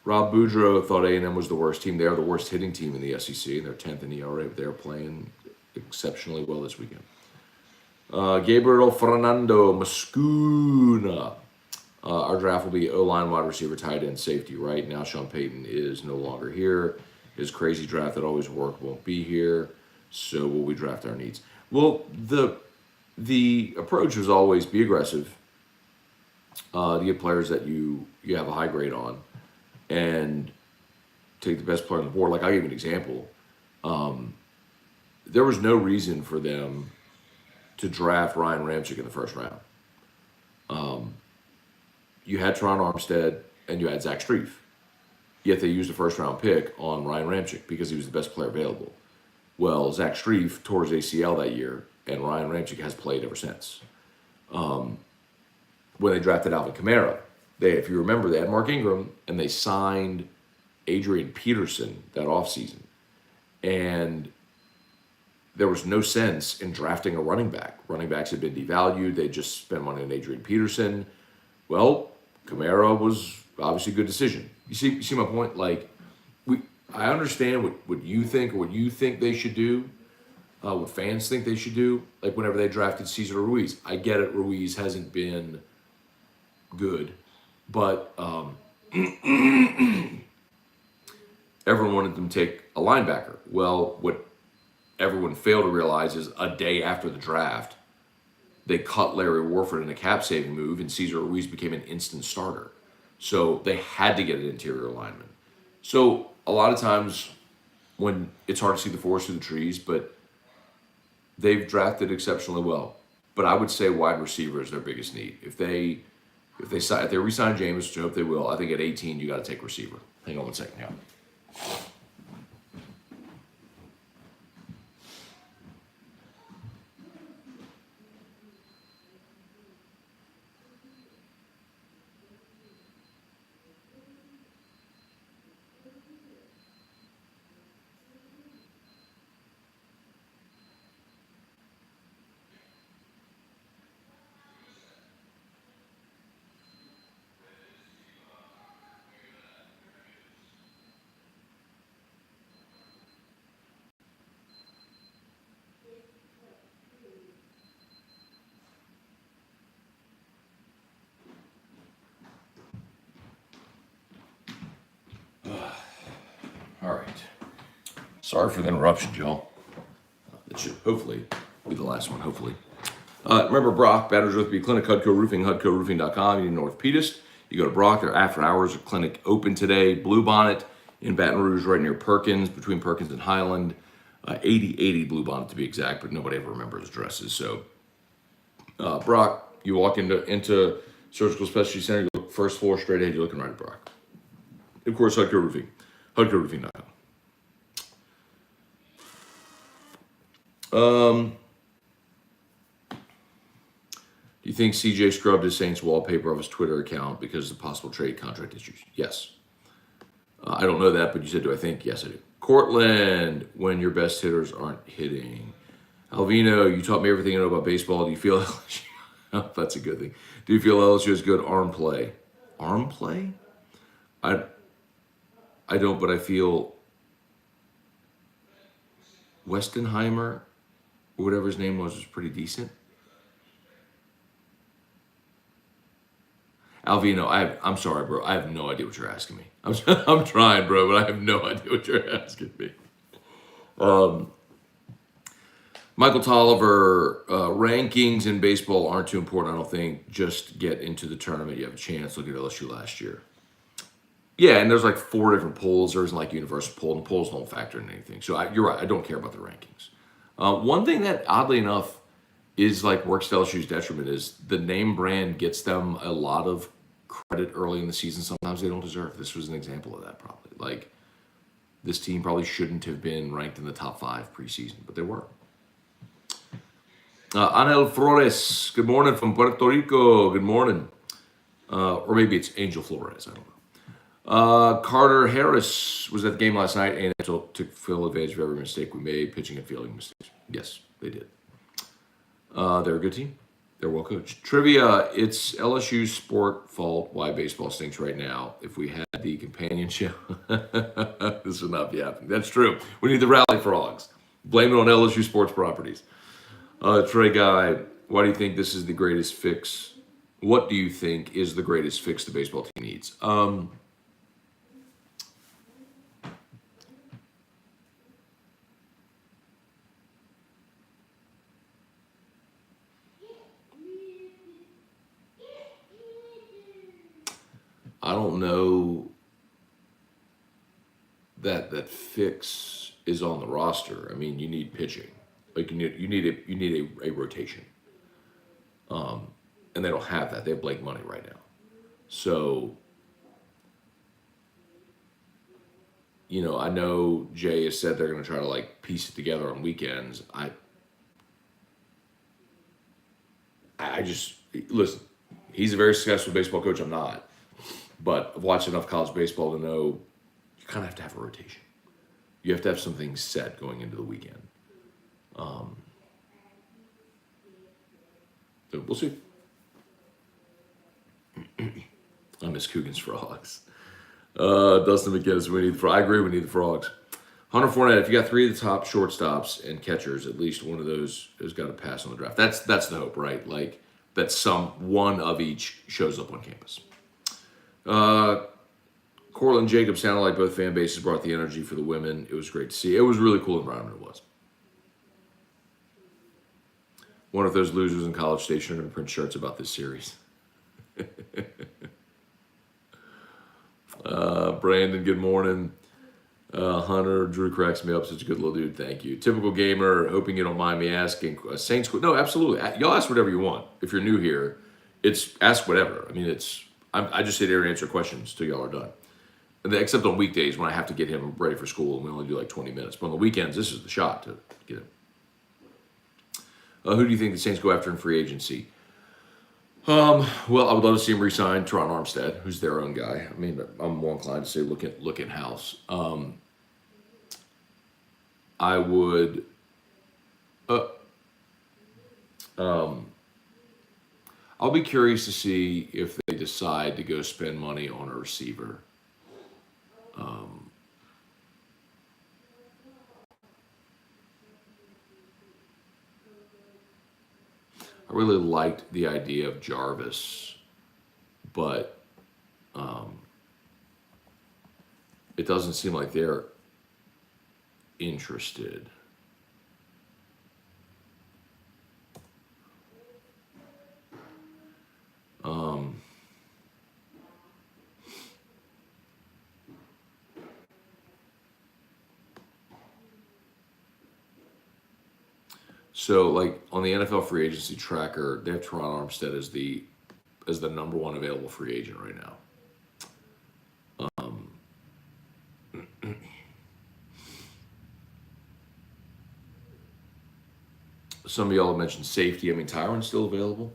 Rob Boudreau thought A&M was the worst team. They are the worst hitting team in the SEC, and they're 10th in ERA, but they're playing exceptionally well this weekend. Gabriel Fernando Mascuna. Our draft will be O-line, wide receiver, tight end, safety. Right now, Sean Payton is no longer here. His crazy draft that always worked won't be here. So will we draft our needs? Well, the approach was always be aggressive. To get players that you have a high grade on, and take the best player on the board. Like I'll give you an example. There was no reason for them to draft Ryan Ramchick in the first round. You had Teron Armstead and you had Zach Strief. Yet they used a first-round pick on Ryan Ramchick because he was the best player available. Well, Zach Strief tore his ACL that year, and Ryan Ramchick has played ever since. When they drafted Alvin Kamara, if you remember, they had Mark Ingram, and they signed Adrian Peterson that offseason. And there was no sense in drafting a running back. Running backs had been devalued. They just spent money on Adrian Peterson. Well, Kamara was obviously a good decision. You see my point? Like, I understand what you think or what you think they should do, what fans think they should do. Like whenever they drafted Cesar Ruiz, I get it. Ruiz hasn't been good, but everyone wanted them to take a linebacker. Well, what everyone failed to realize is a day after the draft, they cut Larry Warford in a cap-saving move, and Cesar Ruiz became an instant starter. So they had to get an interior lineman. So a lot of times when it's hard to see the forest through the trees, but they've drafted exceptionally well. But I would say wide receiver is their biggest need. If they re-sign Jameis, which I hope they will, I think at 18 you got to take receiver. Hang on one second. Yeah. Sorry for the interruption, y'all. It should hopefully be the last one, hopefully. Remember Brock, Batters Roof Clinic, HUDCO Roofing, HUDCOroofing.com. You need Northpedist. You go to Brock, their after hours clinic open today. Bluebonnet in Baton Rouge, right near Perkins, between Perkins and Highland. 8080 Bluebonnet to be exact, but nobody ever remembers addresses. So, Brock, you walk into Surgical Specialty Center, you look first floor straight ahead, you're looking right at Brock. Of course, HUDCO Roofing, HUDCOroofing.com. Do you think CJ scrubbed his Saints wallpaper off his Twitter account because of the possible trade contract issues? Yes. I don't know that, but you said, do I think? Yes, I do. Cortland, when your best hitters aren't hitting. Alvino, you taught me everything you know about baseball. Do you feel LSU? Oh, that's a good thing. Do you feel LSU has good arm play? Arm play? I don't, but I feel Westenheimer, or whatever his name was pretty decent. Alvino, I'm sorry, bro. I have no idea what you're asking me. I'm trying, bro, but I have no idea what you're asking me. Michael Tolliver, rankings in baseball aren't too important, I don't think. Just get into the tournament. You have a chance. Look at LSU last year. Yeah, and there's like 4 different polls. There isn't like universal poll, and polls don't factor in anything. So you're right. I don't care about the rankings. One thing that, oddly enough, is like works to LSU's detriment is the name brand gets them a lot of credit early in the season. Sometimes they don't deserve. This was an example of that, probably. Like, this team probably shouldn't have been ranked in the top 5 preseason, but they were. Anel Flores, good morning from Puerto Rico. Good morning. Or maybe it's Angel Flores. I don't know. Carter Harris was at the game last night and took full advantage of every mistake we made, pitching and fielding mistakes. Yes, they did. They're a good team. They're well coached. Trivia, it's LSU's sport fault why baseball stinks right now. If we had the companionship, this would not be happening. That's true. We need the Rally Frogs. Blame it on LSU sports properties. Trey Guy, why do you think this is the greatest fix? What do you think is the greatest fix the baseball team needs? I don't know that fix is on the roster. I mean, you need pitching. Like you need a rotation. And they don't have that. They have Blake Money right now. So, I know Jay has said they're going to try to like piece it together on weekends. I just listen. He's a very successful baseball coach. I'm not. But I've watched enough college baseball to know you kind of have to have a rotation. You have to have something set going into the weekend. So we'll see. I miss Coogan's Frogs. Dustin McGinnis, we need the frogs. I agree, we need the Frogs. Hunter Fournette, if you got 3 of the top shortstops and catchers, at least one of those has got to pass on the draft. That's the hope, right? Like that one of each shows up on campus. Cortland Jacobs sounded like both fan bases brought the energy for the women. It was great to see. It was a really cool environment. It was. One of those losers in College Station are going to print shirts about this series. Brandon, good morning. Hunter, Drew cracks me up. Such a good little dude. Thank you. Typical gamer, hoping you don't mind me asking. Saints, no, absolutely. Y'all ask whatever you want. If you're new here, it's ask whatever. I mean, I just sit here and answer questions till y'all are done. Except on weekdays when I have to get him ready for school and we only do like 20 minutes. But on the weekends, this is the shot to get him. Who do you think the Saints go after in free agency? Well, I would love to see him re-sign Teron Armstead, who's their own guy. I mean, I'm more inclined to say look in house. I would. I'll be curious to see if they decide to go spend money on a receiver. I really liked the idea of Jarvis, but it doesn't seem like they're interested. So, like on the NFL free agency tracker, they have Teron Armstead as the number one available free agent right now. Some of y'all have mentioned safety. I mean, Tyron's still available,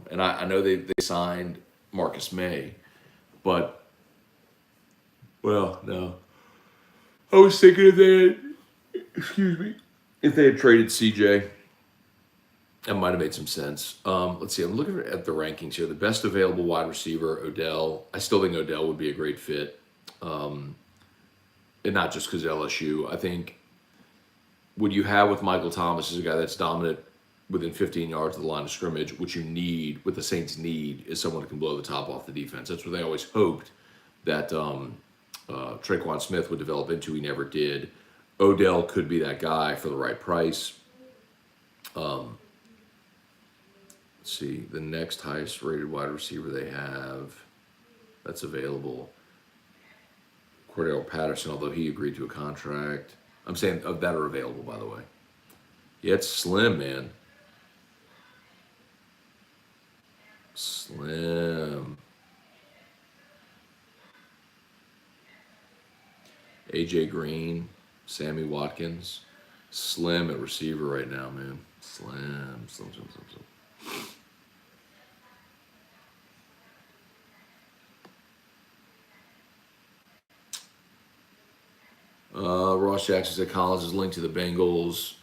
and I know they signed Marcus May, but well, no. I was thinking if they had, excuse me, if they had traded CJ, that might have made some sense. Let's see. I'm looking at the rankings here. The best available wide receiver, Odell. I still think Odell would be a great fit, and not just because LSU. I think what you have with Michael Thomas is a guy that's dominant within 15 yards of the line of scrimmage. What you need, what the Saints need, is someone who can blow the top off the defense. That's what they always hoped that Traquan Smith would develop into. He never did. Odell could be that guy for the right price. Let's see, the next highest rated wide receiver they have that's available, Cordell Patterson, although he agreed to a contract. I'm saying of that are available, by the way. Yeah, it's slim, man. Slim. AJ Green, Sammy Watkins. Slim at receiver right now, man. Slim. Ross Jackson said Collins is linked to the Bengals.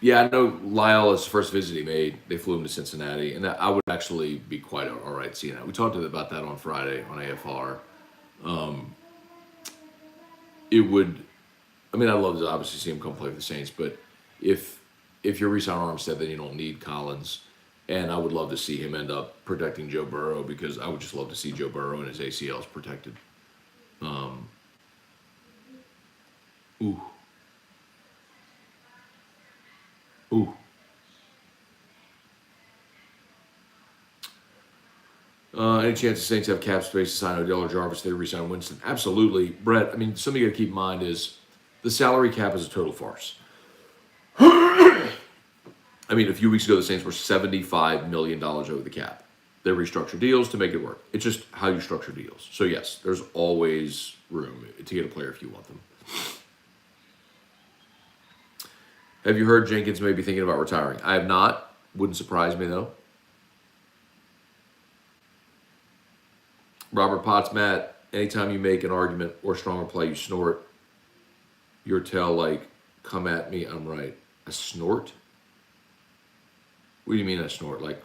Yeah, I know Lyle is the first visit he made. They flew him to Cincinnati, and I would actually be quite all right seeing that. We talked about that on Friday on AFR. It would, I mean, I'd love to obviously see him come play for the Saints, but if you're re-signing Armstead, then you don't need Collins. And I would love to see him end up protecting Joe Burrow, because I would just love to see Joe Burrow and his ACLs protected. Ooh. Any chance the Saints have cap space to sign Odell or Jarvis? They re-sign Winston? Absolutely, Brett. I mean, something you got to keep in mind is the salary cap is a total farce. I mean, a few weeks ago, the Saints were $75 million over the cap. They restructure deals to make it work. It's just how you structure deals. So yes, there's always room to get a player if you want them. Have you heard Jenkins may be thinking about retiring? I have not. Wouldn't surprise me, though. Robert Potts, Matt, anytime you make an argument or stronger play, you snort. Your tell like, come at me, I'm right. A snort? What do you mean I snort? Like,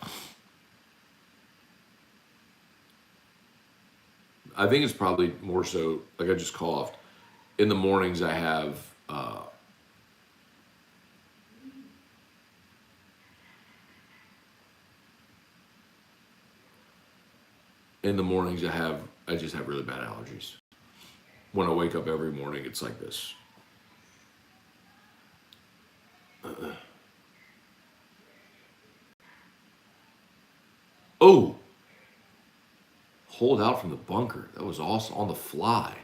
I think it's probably more so, like I just coughed. In the mornings I have, I just have really bad allergies. When I wake up every morning, it's like this. Oh! Hold out from the bunker. That was awesome. On the fly.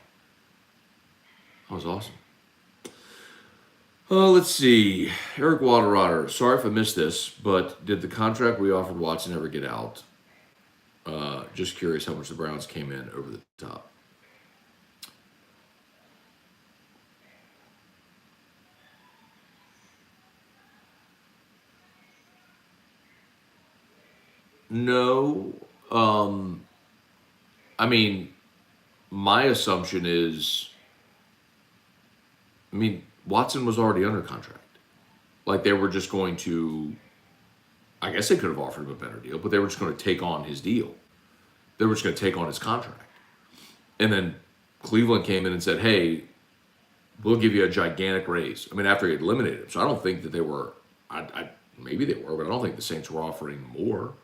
That was awesome. Let's see. Eric Waterrotter. Sorry if I missed this, but did the contract we offered Watson ever get out? Just curious how much the Browns came in over the top. No. I mean, my assumption is, Watson was already under contract. Like, they were just going to, I guess they could have offered him a better deal, but they were just going to take on his deal. They were just going to take on his contract. And then Cleveland came in and said, hey, we'll give you a gigantic raise. I mean, after he had eliminated him. So I don't think that they were, maybe they were, but I don't think the Saints were offering more.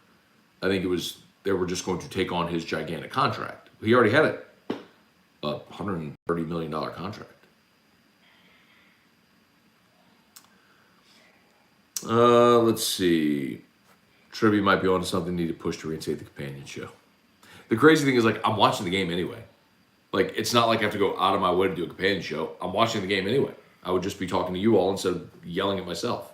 I think they were just going to take on his gigantic contract. He already had a $130 million contract. Let's see. Trivia might be on to something. Need to push to reinstate the companion show. The crazy thing is, like, I'm watching the game anyway. Like, it's not like I have to go out of my way to do a companion show. I'm watching the game anyway. I would just be talking to you all instead of yelling at myself.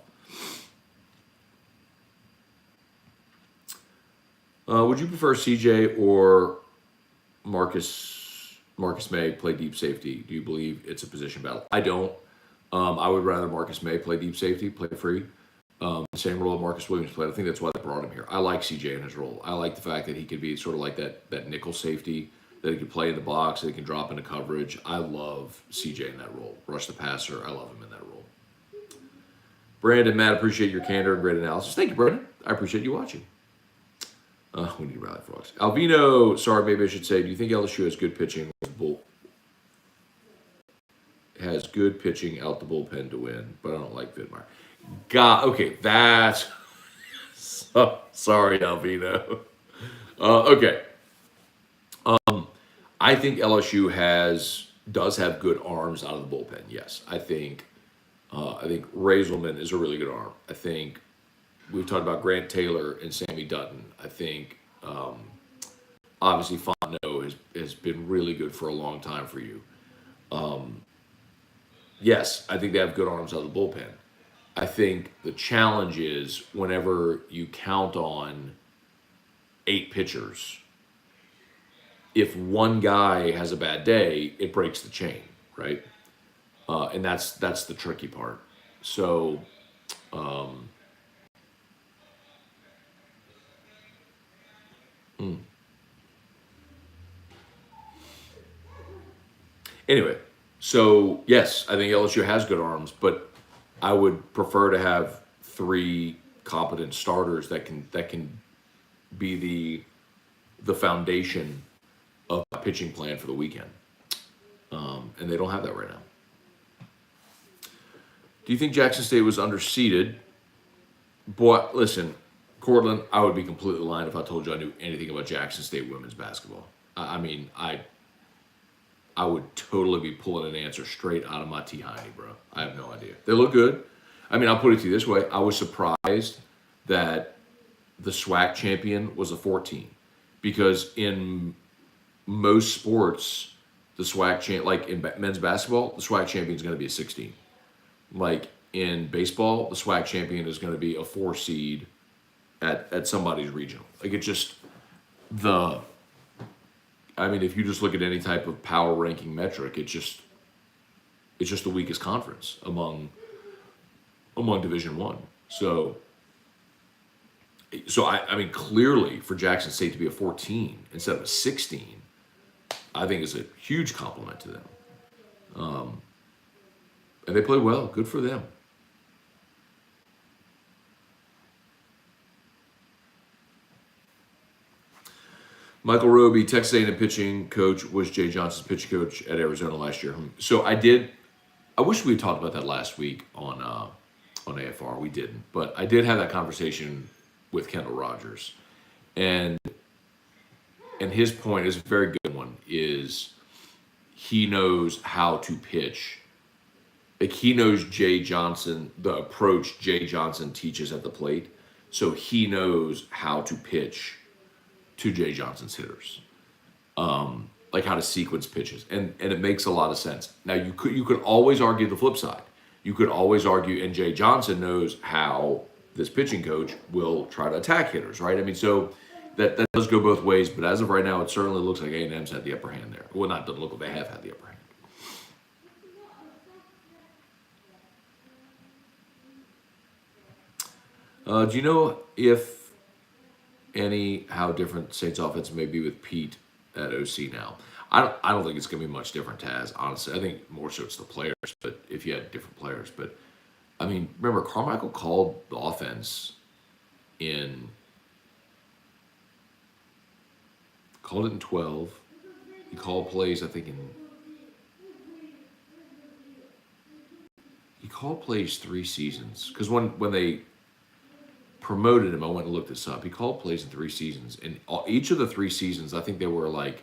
Would you prefer CJ or Marcus May play deep safety? Do you believe it's a position battle? I don't. I would rather Marcus May play deep safety, play free. Same role Marcus Williams played. I think that's why they brought him here. I like CJ in his role. I like the fact that he could be sort of like that nickel safety, that he can play in the box, that he can drop into coverage. I love CJ in that role. Rush the passer, I love him in that role. Brandon, Matt, appreciate your candor and great analysis. Thank you, Brandon. I appreciate you watching. We need Rally Frogs. Alvino, sorry, maybe I should say, do you think LSU has good pitching? Has good pitching out the bullpen to win, but I don't like Vidmar. God, okay, that's sorry, Alvino. Okay, I think LSU does have good arms out of the bullpen. Yes, I think Raiselman is a really good arm. I think we've talked about Grant Taylor and Sammy Dutton. I think obviously Fontenot has been really good for a long time for you. Yes, I think they have good arms out of the bullpen. I think the challenge is whenever you count on 8 pitchers, if one guy has a bad day, it breaks the chain, right? And that's the tricky part. So, anyway, so yes, I think LSU has good arms, but I would prefer to have 3 competent starters that can be the foundation of a pitching plan for the weekend. And they don't have that right now. Do you think Jackson State was underseeded? Boy, listen, Cortland, I would be completely lying if I told you I knew anything about Jackson State women's basketball. I mean, I would totally be pulling an answer straight out of my T-Hiney, bro. I have no idea. They look good. I mean, I'll put it to you this way. I was surprised that the SWAC champion was a 14. Because in most sports, the SWAC champ, like in men's basketball, the SWAC champion is going to be a 16. Like in baseball, the SWAC champion is going to be a 4 seed at somebody's regional. Like it's just I mean, if you just look at any type of power ranking metric, it's just the weakest conference among Division One. So I mean, clearly for Jackson State to be a 14 instead of a 16, I think is a huge compliment to them. And they play well. Good for them. Michael Roby, Texas A&M pitching coach, was Jay Johnson's pitching coach at Arizona last year. So I wish we had talked about that last week on AFR. We didn't. But I did have that conversation with Kendall Rogers. And his point is a very good one, is he knows how to pitch. Like he knows Jay Johnson, the approach Jay Johnson teaches at the plate. So he knows how to pitch to Jay Johnson's hitters, like how to sequence pitches, and it makes a lot of sense. Now you could always argue the flip side. You could always argue, and Jay Johnson knows how this pitching coach will try to attack hitters, right? I mean, so that does go both ways. But as of right now, it certainly looks like A&M's had the upper hand there. Well, not doesn't look like they have had the upper hand. Do you know if how different Saints offense may be with Pete at OC now? I don't think it's going to be much different, Taz, honestly. I think more so it's the players, but if you had different players. But, I mean, remember, Carmichael called the offense called it in 12. He called plays, I think, he called plays 3 seasons. Because when they promoted him, I went and looked this up. He called plays in 3 seasons. And each of the 3 seasons, I think they were like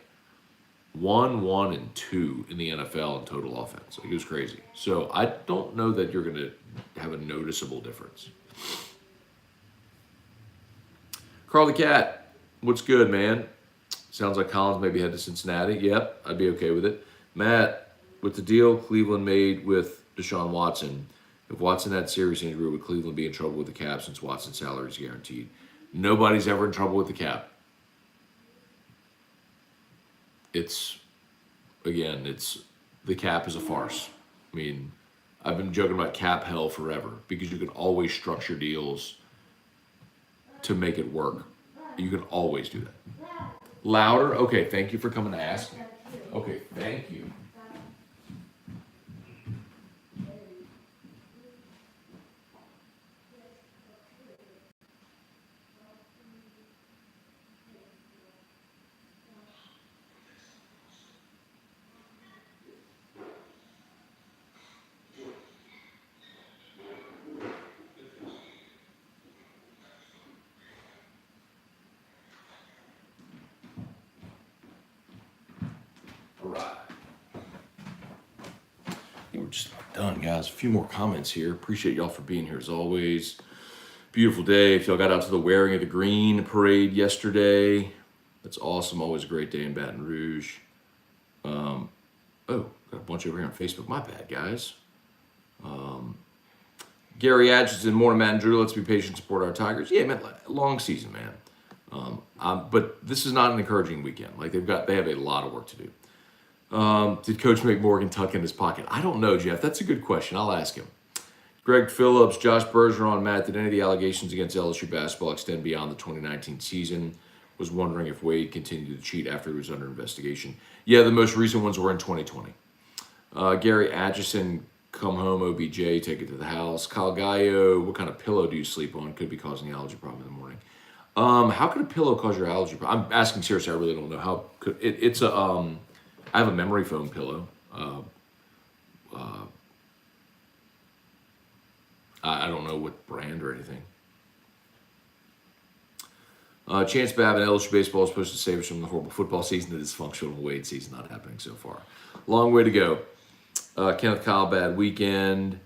1, 1, and 2 in the NFL in total offense. Like, it was crazy. So I don't know that you're going to have a noticeable difference. Carl the Cat, what's good, man? Sounds like Collins maybe head to Cincinnati. Yep, I'd be okay with it. Matt, with the deal Cleveland made with Deshaun Watson, if Watson had serious injury, would Cleveland be in trouble with the cap since Watson's salary is guaranteed? Nobody's ever in trouble with the cap. It's the cap is a farce. I mean, I've been joking about cap hell forever because you can always structure deals to make it work. You can always do that. Louder? Okay, thank you for coming to ask me. Okay, thank you. All right. I think we're just about done, guys. A few more comments here. Appreciate y'all for being here as always. Beautiful day. If y'all got out to the Wearing of the Green parade yesterday, that's awesome. Always a great day in Baton Rouge. Oh, got a bunch over here on Facebook. My bad, guys. Gary Atchison, morning, Matt and Drew. Let's be patient, support our Tigers. Yeah, man, long season, man. But this is not an encouraging weekend. Like they have a lot of work to do. Did Coach McMorgan tuck in his pocket? I don't know, Jeff. That's a good question. I'll ask him. Greg Phillips, Josh Bergeron, Matt, did any of the allegations against LSU basketball extend beyond the 2019 season? Was wondering if Wade continued to cheat after he was under investigation. Yeah, the most recent ones were in 2020. Gary Atchison, come home, OBJ, take it to the house. Kyle Gallo, what kind of pillow do you sleep on? Could be causing the allergy problem in the morning. How could a pillow cause your allergy problem? I'm asking seriously, I really don't know. How could it's a I have a memory foam pillow. I don't know what brand or anything. Chance Babin, LSU baseball is supposed to save us from the horrible football season. The dysfunctional Wade season not happening so far. Long way to go. Kenneth Kyle, bad weekend.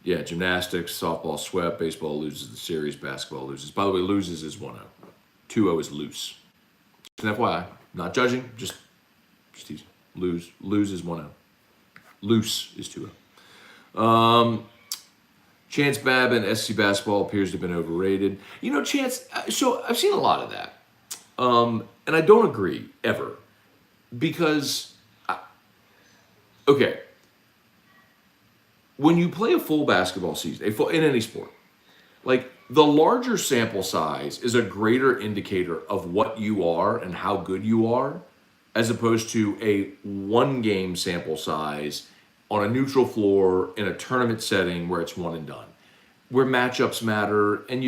Yeah, gymnastics, softball swept, baseball loses the series, basketball loses. By the way, loses is 1-0. 2-0 is loose. Just an FYI, not judging, just teasing. Lose is 1-0. Loose is 2-0. Chance Babin, SC basketball appears to have been overrated. You know, Chance, so I've seen a lot of that. And I don't agree, ever. Because, okay, when you play a full basketball season, in any sport, like the larger sample size is a greater indicator of what you are and how good you are, as opposed to a one-game sample size on a neutral floor in a tournament setting where it's one and done, where matchups matter and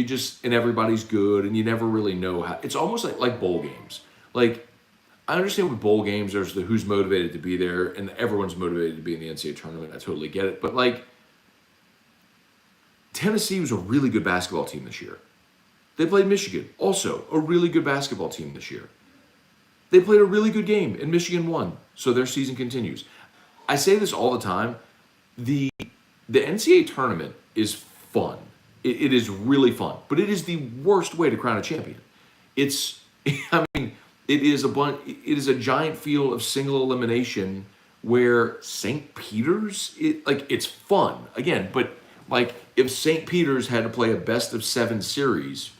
everybody's good and you never really know how. It's almost like bowl games. Like, I understand with bowl games, there's the who's motivated to be there and everyone's motivated to be in the NCAA tournament. I totally get it. But like, Tennessee was a really good basketball team this year. They played Michigan, also a really good basketball team this year. They played a really good game and Michigan won, so their season continues. I say this all the time. The NCAA tournament is fun. It is really fun, but it is the worst way to crown a champion. It is a giant field of single elimination where St. Peter's, it's fun again, but like if St. Peter's had to play a best of 7 series,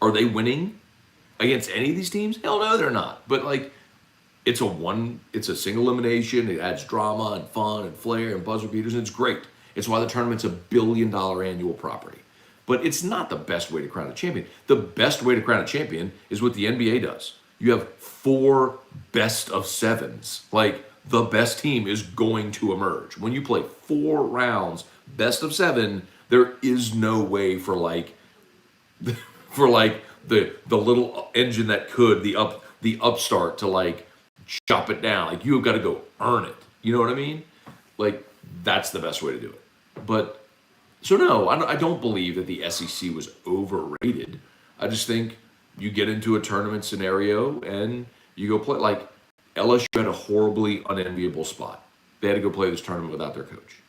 are they winning against any of these teams? Hell no, they're not. But like, it's a single elimination. It adds drama and fun and flair and buzzer beaters, and it's great. It's why the tournament's a $1 billion annual property. But it's not the best way to crown a champion. The best way to crown a champion is what the NBA does. You have 4 best of 7s. Like, the best team is going to emerge. When you play 4 rounds, best of 7, there is no way for the little engine that could, the upstart to like chop it down. Like, you've got to go earn it. You know what I mean? Like, that's the best way to do it. But, so no, I don't believe that the SEC was overrated. I just think you get into a tournament scenario and you go play. Like, LSU had a horribly unenviable spot. They had to go play this tournament without their coach.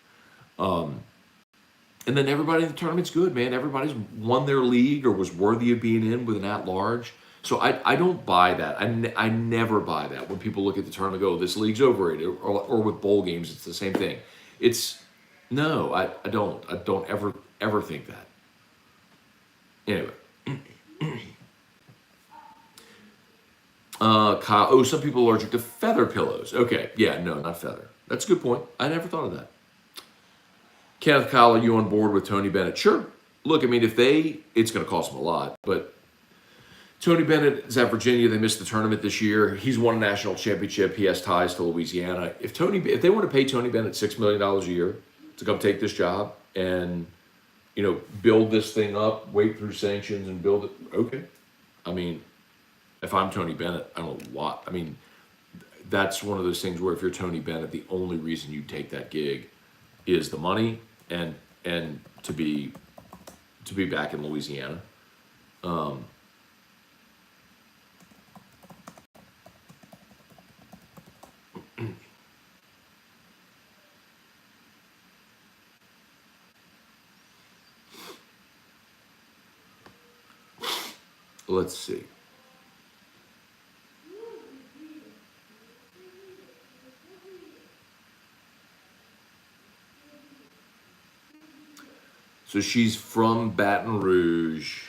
And then everybody in the tournament's good, man. Everybody's won their league or was worthy of being in with an at-large. So I don't buy that. I never buy that when people look at the tournament and go, this league's overrated. Or with bowl games, it's the same thing. It's, no, I don't. I don't ever think that. Anyway. Kyle, some people are allergic to feather pillows. Okay, yeah, no, not feather. That's a good point. I never thought of that. Kenneth, Kyle, are you on board with Tony Bennett? Sure. Look, I mean, it's going to cost them a lot, but Tony Bennett is at Virginia. They missed the tournament this year. He's won a national championship. He has ties to Louisiana. If they want to pay Tony Bennett $6 million a year to come take this job and, build this thing up, wait through sanctions and build it, okay. I mean, if I'm Tony Bennett, I don't know why. I mean, that's one of those things where if you're Tony Bennett, the only reason you take that gig is the money and to be back in Louisiana. Let's see. So she's from Baton Rouge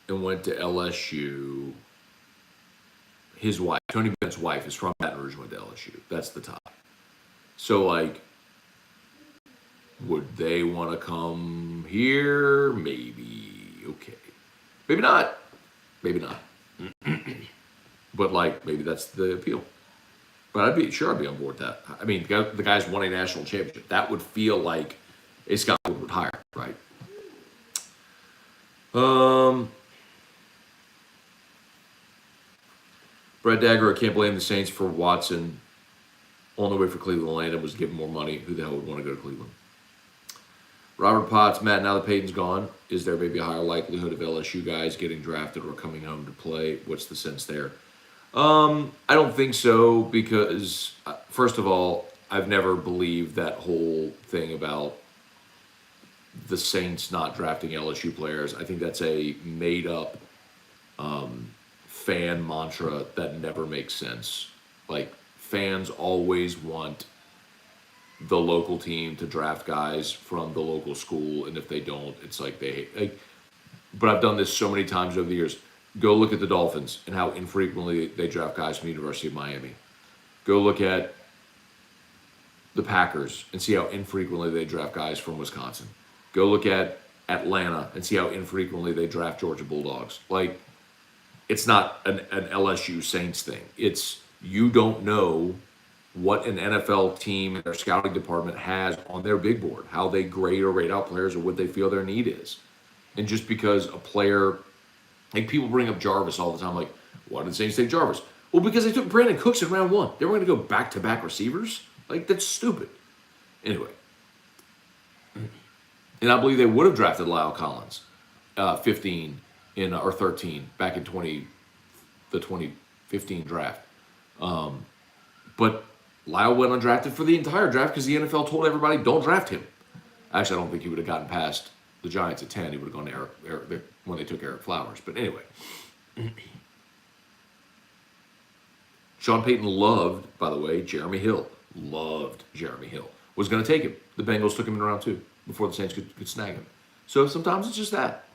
and went to LSU. His wife, Tony Bennett's wife, is from Baton Rouge and went to LSU. That's the top. So, would they want to come here? Maybe. Okay. Maybe not. Maybe not. But, maybe that's the appeal. But I'd be on board with that. I mean, the guy's won a national championship. That would feel like a Scott Woodward hire, right? Brad Dagger, I can't blame the Saints for Watson on the way for Cleveland. Landon was given more money. Who the hell would want to go to Cleveland? Robert Potts, Matt, now that Peyton's gone, is there maybe a higher likelihood of LSU guys getting drafted or coming home to play? What's the sense there? I don't think so because, first of all, I've never believed that whole thing about the Saints not drafting LSU players. I think that's a made-up fan mantra that never makes sense. Fans always want the local team to draft guys from the local school, and if they don't, it's like they hate. But I've done this so many times over the years. Go look at the Dolphins and how infrequently they draft guys from the University of Miami. Go look at the Packers and see how infrequently they draft guys from Wisconsin. Go look at Atlanta and see how infrequently they draft Georgia Bulldogs. It's not an LSU Saints thing. It's you don't know what an NFL team and their scouting department has on their big board, how they grade or rate out players or what they feel their need is. And just because a player, people bring up Jarvis all the time, why did the Saints take Jarvis? Well, because they took Brandon Cooks in round 1. They were going to go back-to-back receivers? That's stupid. Anyway. And I believe they would have drafted Lyle Collins, 15 or 13 back in the 2015 draft. But Lyle went undrafted for the entire draft because the NFL told everybody, don't draft him. Actually, I don't think he would have gotten past the Giants at 10. He would have gone to Eric when they took Eric Flowers. But anyway. Sean Payton loved, by the way, Jeremy Hill. Loved Jeremy Hill. Was going to take him. The Bengals took him in round 2 before the Saints could snag him. So sometimes it's just that.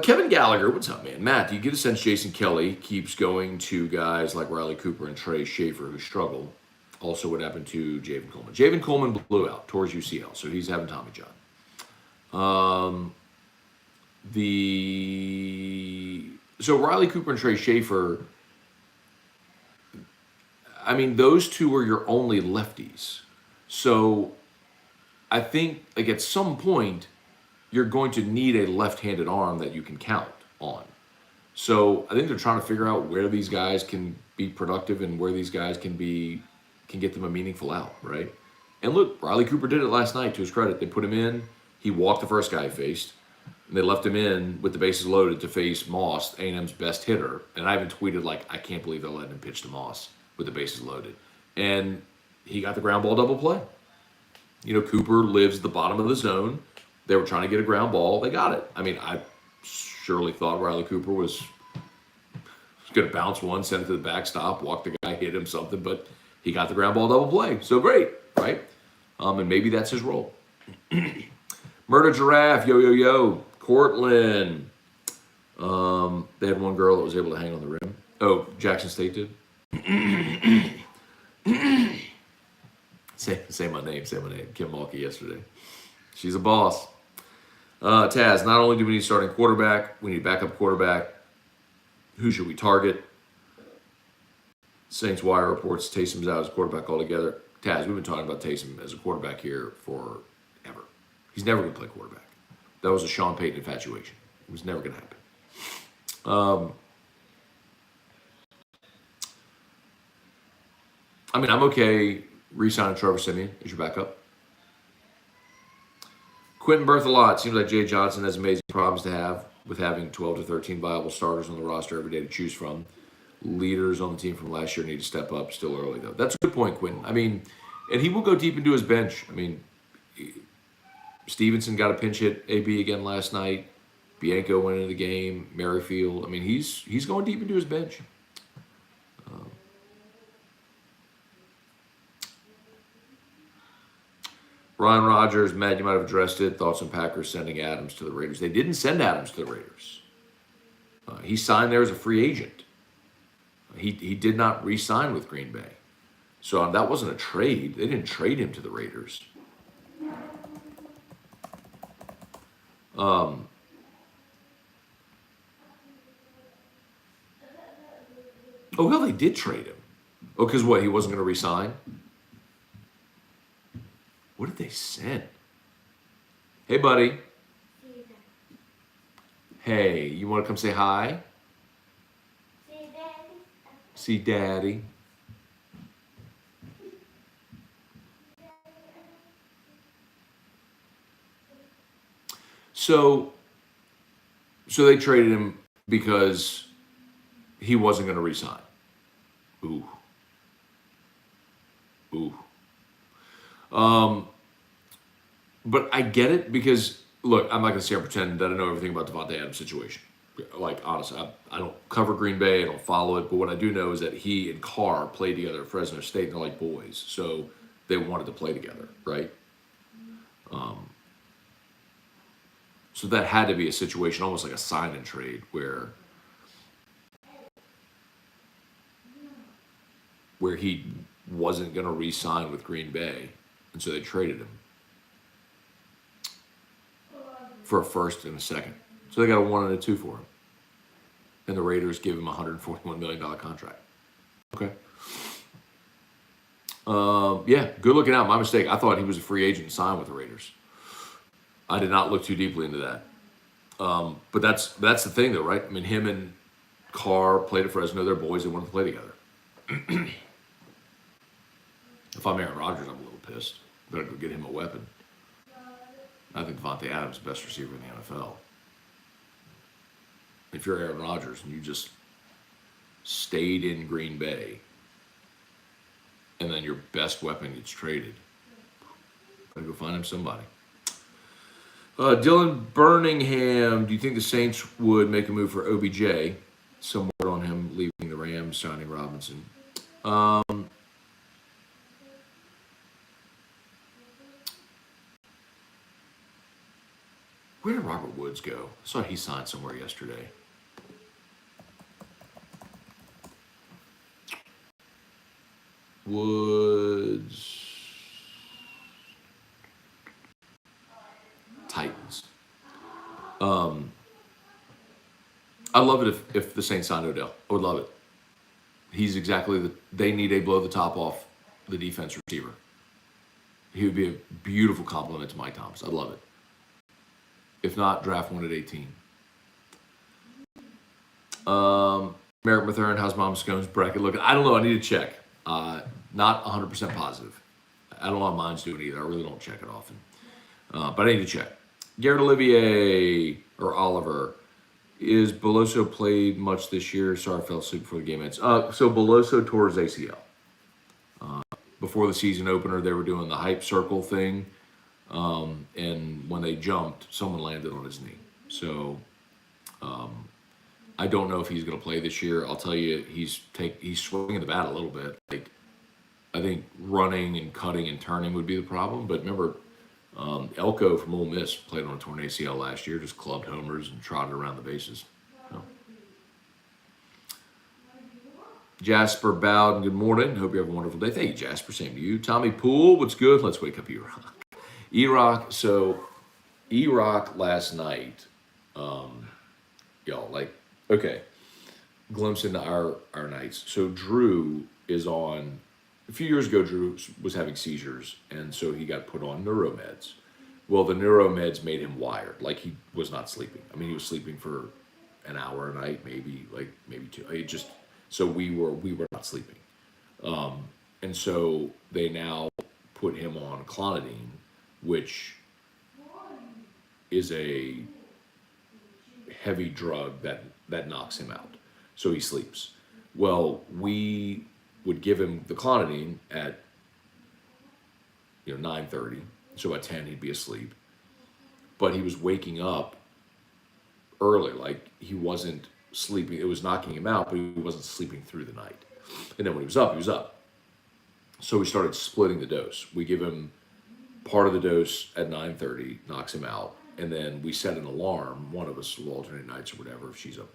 Kevin Gallagher, what's up, man? Matt, do you get a sense Jason Kelly keeps going to guys like Riley Cooper and Trey Schaefer who struggle? Also, what happened to Javen Coleman? Javen Coleman blew out towards UCL, so he's having Tommy John. So Riley Cooper and Trey Schaefer, I mean, those two are your only lefties. So I think, at some point, you're going to need a left-handed arm that you can count on. So I think they're trying to figure out where these guys can be productive and where these guys can get them a meaningful out, right? And look, Riley Cooper did it last night, to his credit. They put him in. He walked the first guy he faced. And they left him in with the bases loaded to face Moss, A&M's best hitter. And I even tweeted, I can't believe they're letting him pitch to Moss with the bases loaded. And he got the ground ball double play. Cooper lives at the bottom of the zone. They were trying to get a ground ball. They got it. I mean, I surely thought Riley Cooper was going to bounce one, send it to the backstop, walk the guy, hit him something, but he got the ground ball double play. So great, right? And maybe that's his role. Murder Giraffe, yo, yo, yo. Cortland. They had one girl that was able to hang on the rim. Oh, Jackson State did? Say my name. Kim Mulkey yesterday. She's a boss. Taz, not only do we need a starting quarterback, we need a backup quarterback. Who should we target? Saints Wire reports Taysom's out as quarterback altogether. Taz, we've been talking about Taysom as a quarterback here forever. He's never going to play quarterback. That was a Sean Payton infatuation. It was never going to happen. I mean, I'm okay re-signing Trevor Siemian as your backup. Quentin Berthelot, seems like Jay Johnson has amazing problems to have with having 12 to 13 viable starters on the roster every day to choose from. Leaders on the team from last year need to step up still early, though. That's a good point, Quentin. I mean, and he will go deep into his bench. I mean, Stevenson got a pinch hit AB again last night. Bianco went into the game. Merrifield. I mean, he's going deep into his bench. Ryan Rogers, Matt, you might have addressed it. Thoughts on Packers sending Adams to the Raiders. They didn't send Adams to the Raiders. He signed there as a free agent. He did not re-sign with Green Bay. So that wasn't a trade. They didn't trade him to the Raiders. Oh, well, they did trade him. Oh, because what? He wasn't going to re-sign? What did they send? Hey, buddy. Hey, you want to come say hi? See Daddy. So they traded him because he wasn't going to resign. Ooh. But I get it because, look, I'm not going to sit here and pretend that I know everything about Devontae Adams' situation. Like, honestly, I don't cover Green Bay. I don't follow it. But what I do know is that he and Carr played together at Fresno State, and they're like boys. So they wanted to play together, right? So that had to be a situation, almost like a sign and trade, where he wasn't going to re-sign with Green Bay, and so they traded him for a first and a second. So they got a 1 and a 2 for him. And the Raiders give him a $141 million contract. Okay. Yeah, good looking out. My mistake. I thought he was a free agent and signed with the Raiders. I did not look too deeply into that. But that's the thing, though, right? I mean, him and Carr played at Fresno. They're boys. They wanted to play together. If I'm Aaron Rodgers, I'm a little pissed. Better go get him a weapon. I think Devontae Adams is the best receiver in the NFL. If you're Aaron Rodgers and you just stayed in Green Bay and then your best weapon gets traded, gotta go find him somebody. Dylan Birmingham, do you think the Saints would make a move for OBJ? Some word on him leaving the Rams, signing Robinson. Where did Robert Woods go? I saw he signed somewhere yesterday. Woods. Titans. I'd love it if the Saints signed Odell. I would love it. He's exactly they need a blow the top off the defense receiver. He would be a beautiful compliment to Mike Thomas. I'd love it. If not, draft one at 18. Merrick Mathern, how's Mom Scone's bracket looking? I don't know. I need to check. Not 100% positive. I don't know how mine's doing either. I really don't check it often. But I need to check. Garrett Olivier, or Oliver, is Beloso played much this year? Sorry, I fell asleep before the game ends. So Beloso tore his ACL before the season opener, they were doing the hype circle thing. And when they jumped, someone landed on his knee. So I don't know if he's going to play this year. I'll tell you, he's swinging the bat a little bit. Like, I think running and cutting and turning would be the problem. But remember, Elko from Ole Miss played on a torn ACL last year, just clubbed homers and trotted around the bases. So. Jasper Bowden, good morning. Hope you have a wonderful day. Thank you, Jasper. Same to you. Tommy Poole, what's good? Let's wake up E-Rock. E-Rock, so E-Rock last night, y'all, like, okay, glimpse into our nights. So Drew is on, a few years ago, Drew was having seizures, and so he got put on neuromeds. Well, the neuromeds made him wired, like he was not sleeping. I mean, he was sleeping for an hour a night, maybe two. It just, so we were not sleeping. And so they now put him on clonidine, which is a heavy drug that knocks him out. So he sleeps. Well, we would give him the clonidine at 9:30. So at 10 he'd be asleep. But he was waking up early, like he wasn't sleeping. It was knocking him out, but he wasn't sleeping through the night. And then when he was up, he was up. So we started splitting the dose. We give him part of the dose at 9:30, knocks him out, and then we set an alarm. One of us will alternate nights or whatever if she's up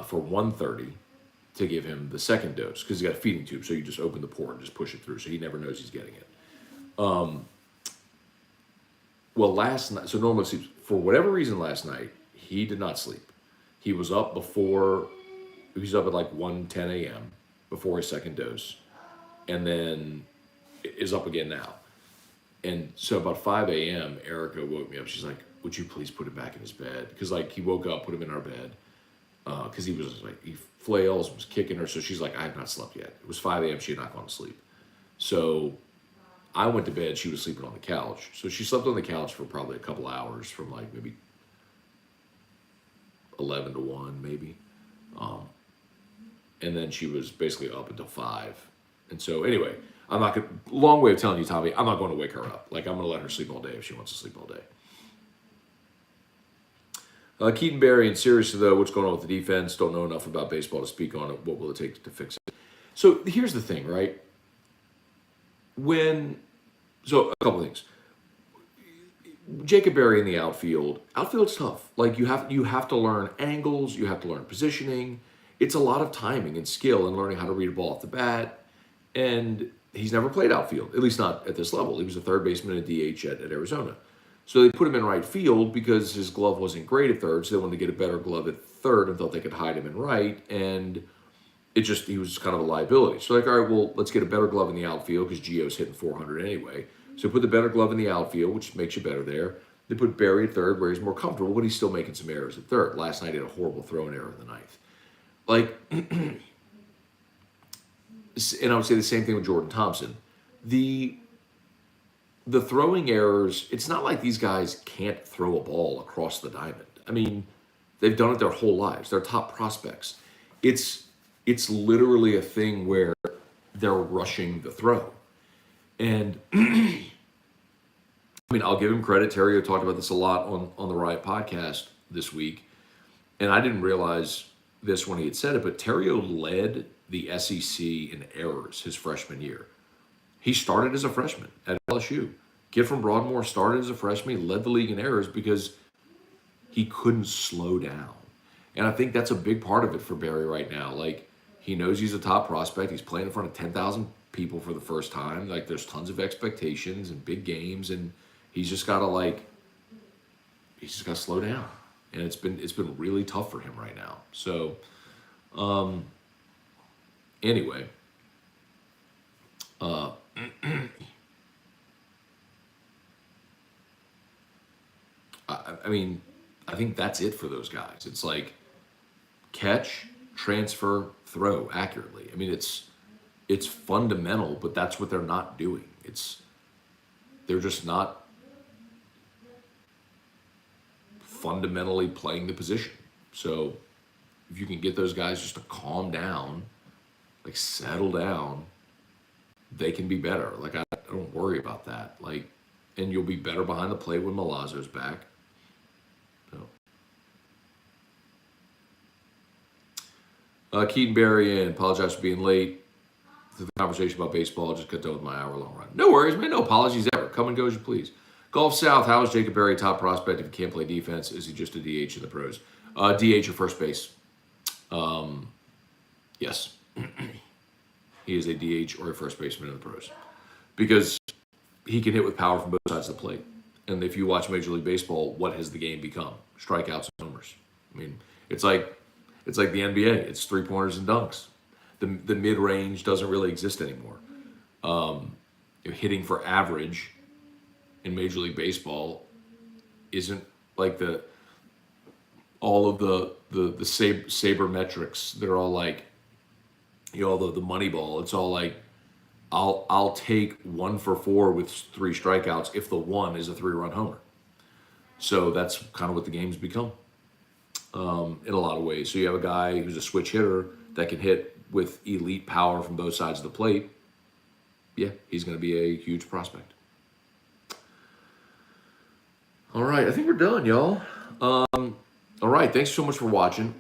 for 1:30 to give him the second dose because he's got a feeding tube. So you just open the port and just push it through, so he never knows he's getting it. Well, last night, so normally sleeps, for whatever reason last night, he did not sleep. He was up at like 1:10 a.m. before his second dose, and then is up again now. And so about 5 a.m., Erica woke me up. She's like, would you please put him back in his bed? Because like he woke up, put him in our bed, because he was like, he flails, was kicking her. So she's like, I have not slept yet. It was 5 a.m. She had not gone to sleep. So I went to bed. She was sleeping on the couch. So she slept on the couch for probably a couple hours from like maybe 11 to 1 maybe. And then she was basically up until 5. And so anyway, I'm not going to, long way of telling you, Tommy, I'm not going to wake her up. Like I'm going to let her sleep all day if she wants to sleep all day. Keaton Berry, and seriously though, what's going on with the defense? Don't know enough about baseball to speak on it. What will it take to fix it? So here's the thing, right? So a couple things. Jacob Berry in the outfield's tough. Like you have to learn angles, you have to learn positioning. It's a lot of timing and skill and learning how to read a ball off the bat. And he's never played outfield, at least not at this level. He was a third baseman and a DH at Arizona. So they put him in right field because his glove wasn't great at third, so they wanted to get a better glove at third and thought they could hide him in right. And he was kind of a liability. So like, all right, well, let's get a better glove in the outfield because Gio's hitting 400 anyway. So put the better glove in the outfield, which makes you better there. They put Berry at third where he's more comfortable, but he's still making some errors at third. Last night he had a horrible throwing error in the ninth. Like, and I would say the same thing with Jordan Thompson. The throwing errors, it's not like these guys can't throw a ball across the diamond. I mean, they've done it their whole lives. They're top prospects. It's literally a thing where they're rushing the throw. And I mean, I'll give him credit. Terrio talked about this a lot on the Riot podcast this week. And I didn't realize this when he had said it, but Terrio led the SEC in errors his freshman year. He started as a freshman at LSU. Kid from Broadmoor started as a freshman. He led the league in errors because he couldn't slow down. And I think that's a big part of it for Berry right now. Like, he knows he's a top prospect. He's playing in front of 10,000 people for the first time. Like, there's tons of expectations and big games, and he's just got to slow down. And it's been really tough for him right now. So, anyway, I mean, I think that's it for those guys. It's like catch, transfer, throw accurately. I mean, it's fundamental, but that's what they're not doing. They're just not fundamentally playing the position. So if you can get those guys just to calm down, like settle down, they can be better. Like, I don't worry about that. Like, and you'll be better behind the plate when Milazzo's back. So. Keaton Berry in. Apologize for being late to the conversation about baseball. Just got done with my hour-long run. No worries, man. No apologies ever. Come and go as you please. Golf South. How is Jacob Berry top prospect if he can't play defense? Is he just a DH in the pros? DH or first base. Yes. He is a DH or a first baseman in the pros. Because he can hit with power from both sides of the plate. And if you watch Major League Baseball, what has the game become? Strikeouts and homers. I mean, it's like the NBA. It's three-pointers and dunks. The mid-range doesn't really exist anymore. Hitting for average in Major League Baseball isn't like all of the sabermetrics that are all like, you know, the money ball. It's all like, I'll take 1 for 4 with 3 strikeouts if the one is a 3-run homer. So that's kind of what the game's become in a lot of ways. So you have a guy who's a switch hitter that can hit with elite power from both sides of the plate. Yeah, he's going to be a huge prospect. All right, I think we're done, y'all. All right, thanks so much for watching.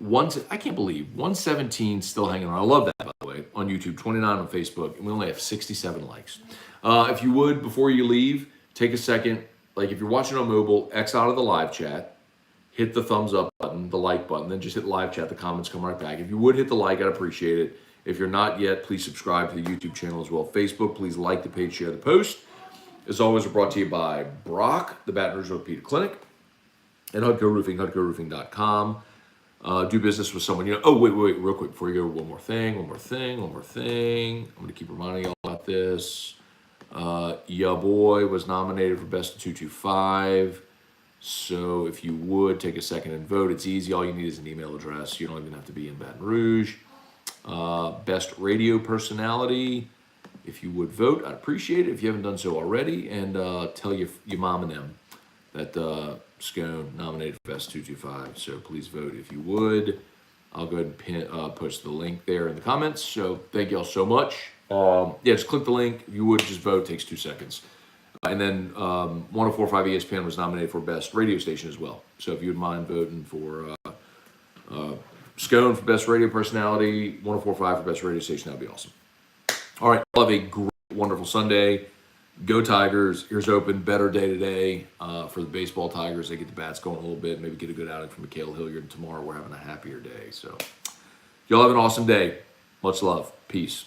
I can't believe 117 still hanging on. I love that, by the way, on YouTube, 29 on Facebook, and we only have 67 likes. If you would, before you leave, take a second. Like, if you're watching on mobile, X out of the live chat, hit the thumbs up button, the like button, then just hit live chat. The comments come right back. If you would hit the like, I'd appreciate it. If you're not yet, please subscribe to the YouTube channel as well. Facebook, please like the page, share the post. As always, we're brought to you by Brock, the Baton Rouge Orthopedic Clinic, and Hudco Roofing, HudcoRoofing.com. Do business with someone, you know. Oh, wait, real quick, before you go, one more thing. I'm going to keep reminding you all about this. Ya Boy was nominated for Best of 225. So if you would, take a second and vote. It's easy. All you need is an email address. You don't even have to be in Baton Rouge. Best Radio Personality. If you would vote, I'd appreciate it if you haven't done so already. And tell your mom and them that Scone nominated for Best 225. So please vote if you would. I'll go ahead and post the link there in the comments. So thank you all so much. Yeah, just click the link. If you would, just vote. It takes 2 seconds. And then 1045 ESPN was nominated for Best Radio Station as well. So if you would mind voting for Scone for Best Radio Personality, 1045 for Best Radio Station, that would be awesome. All right, have a great, wonderful Sunday. Go Tigers. Here's open. Better day today for the baseball Tigers. They get the bats going a little bit. Maybe get a good outing from Mikhail Hilliard. And tomorrow we're having a happier day. So y'all have an awesome day. Much love. Peace.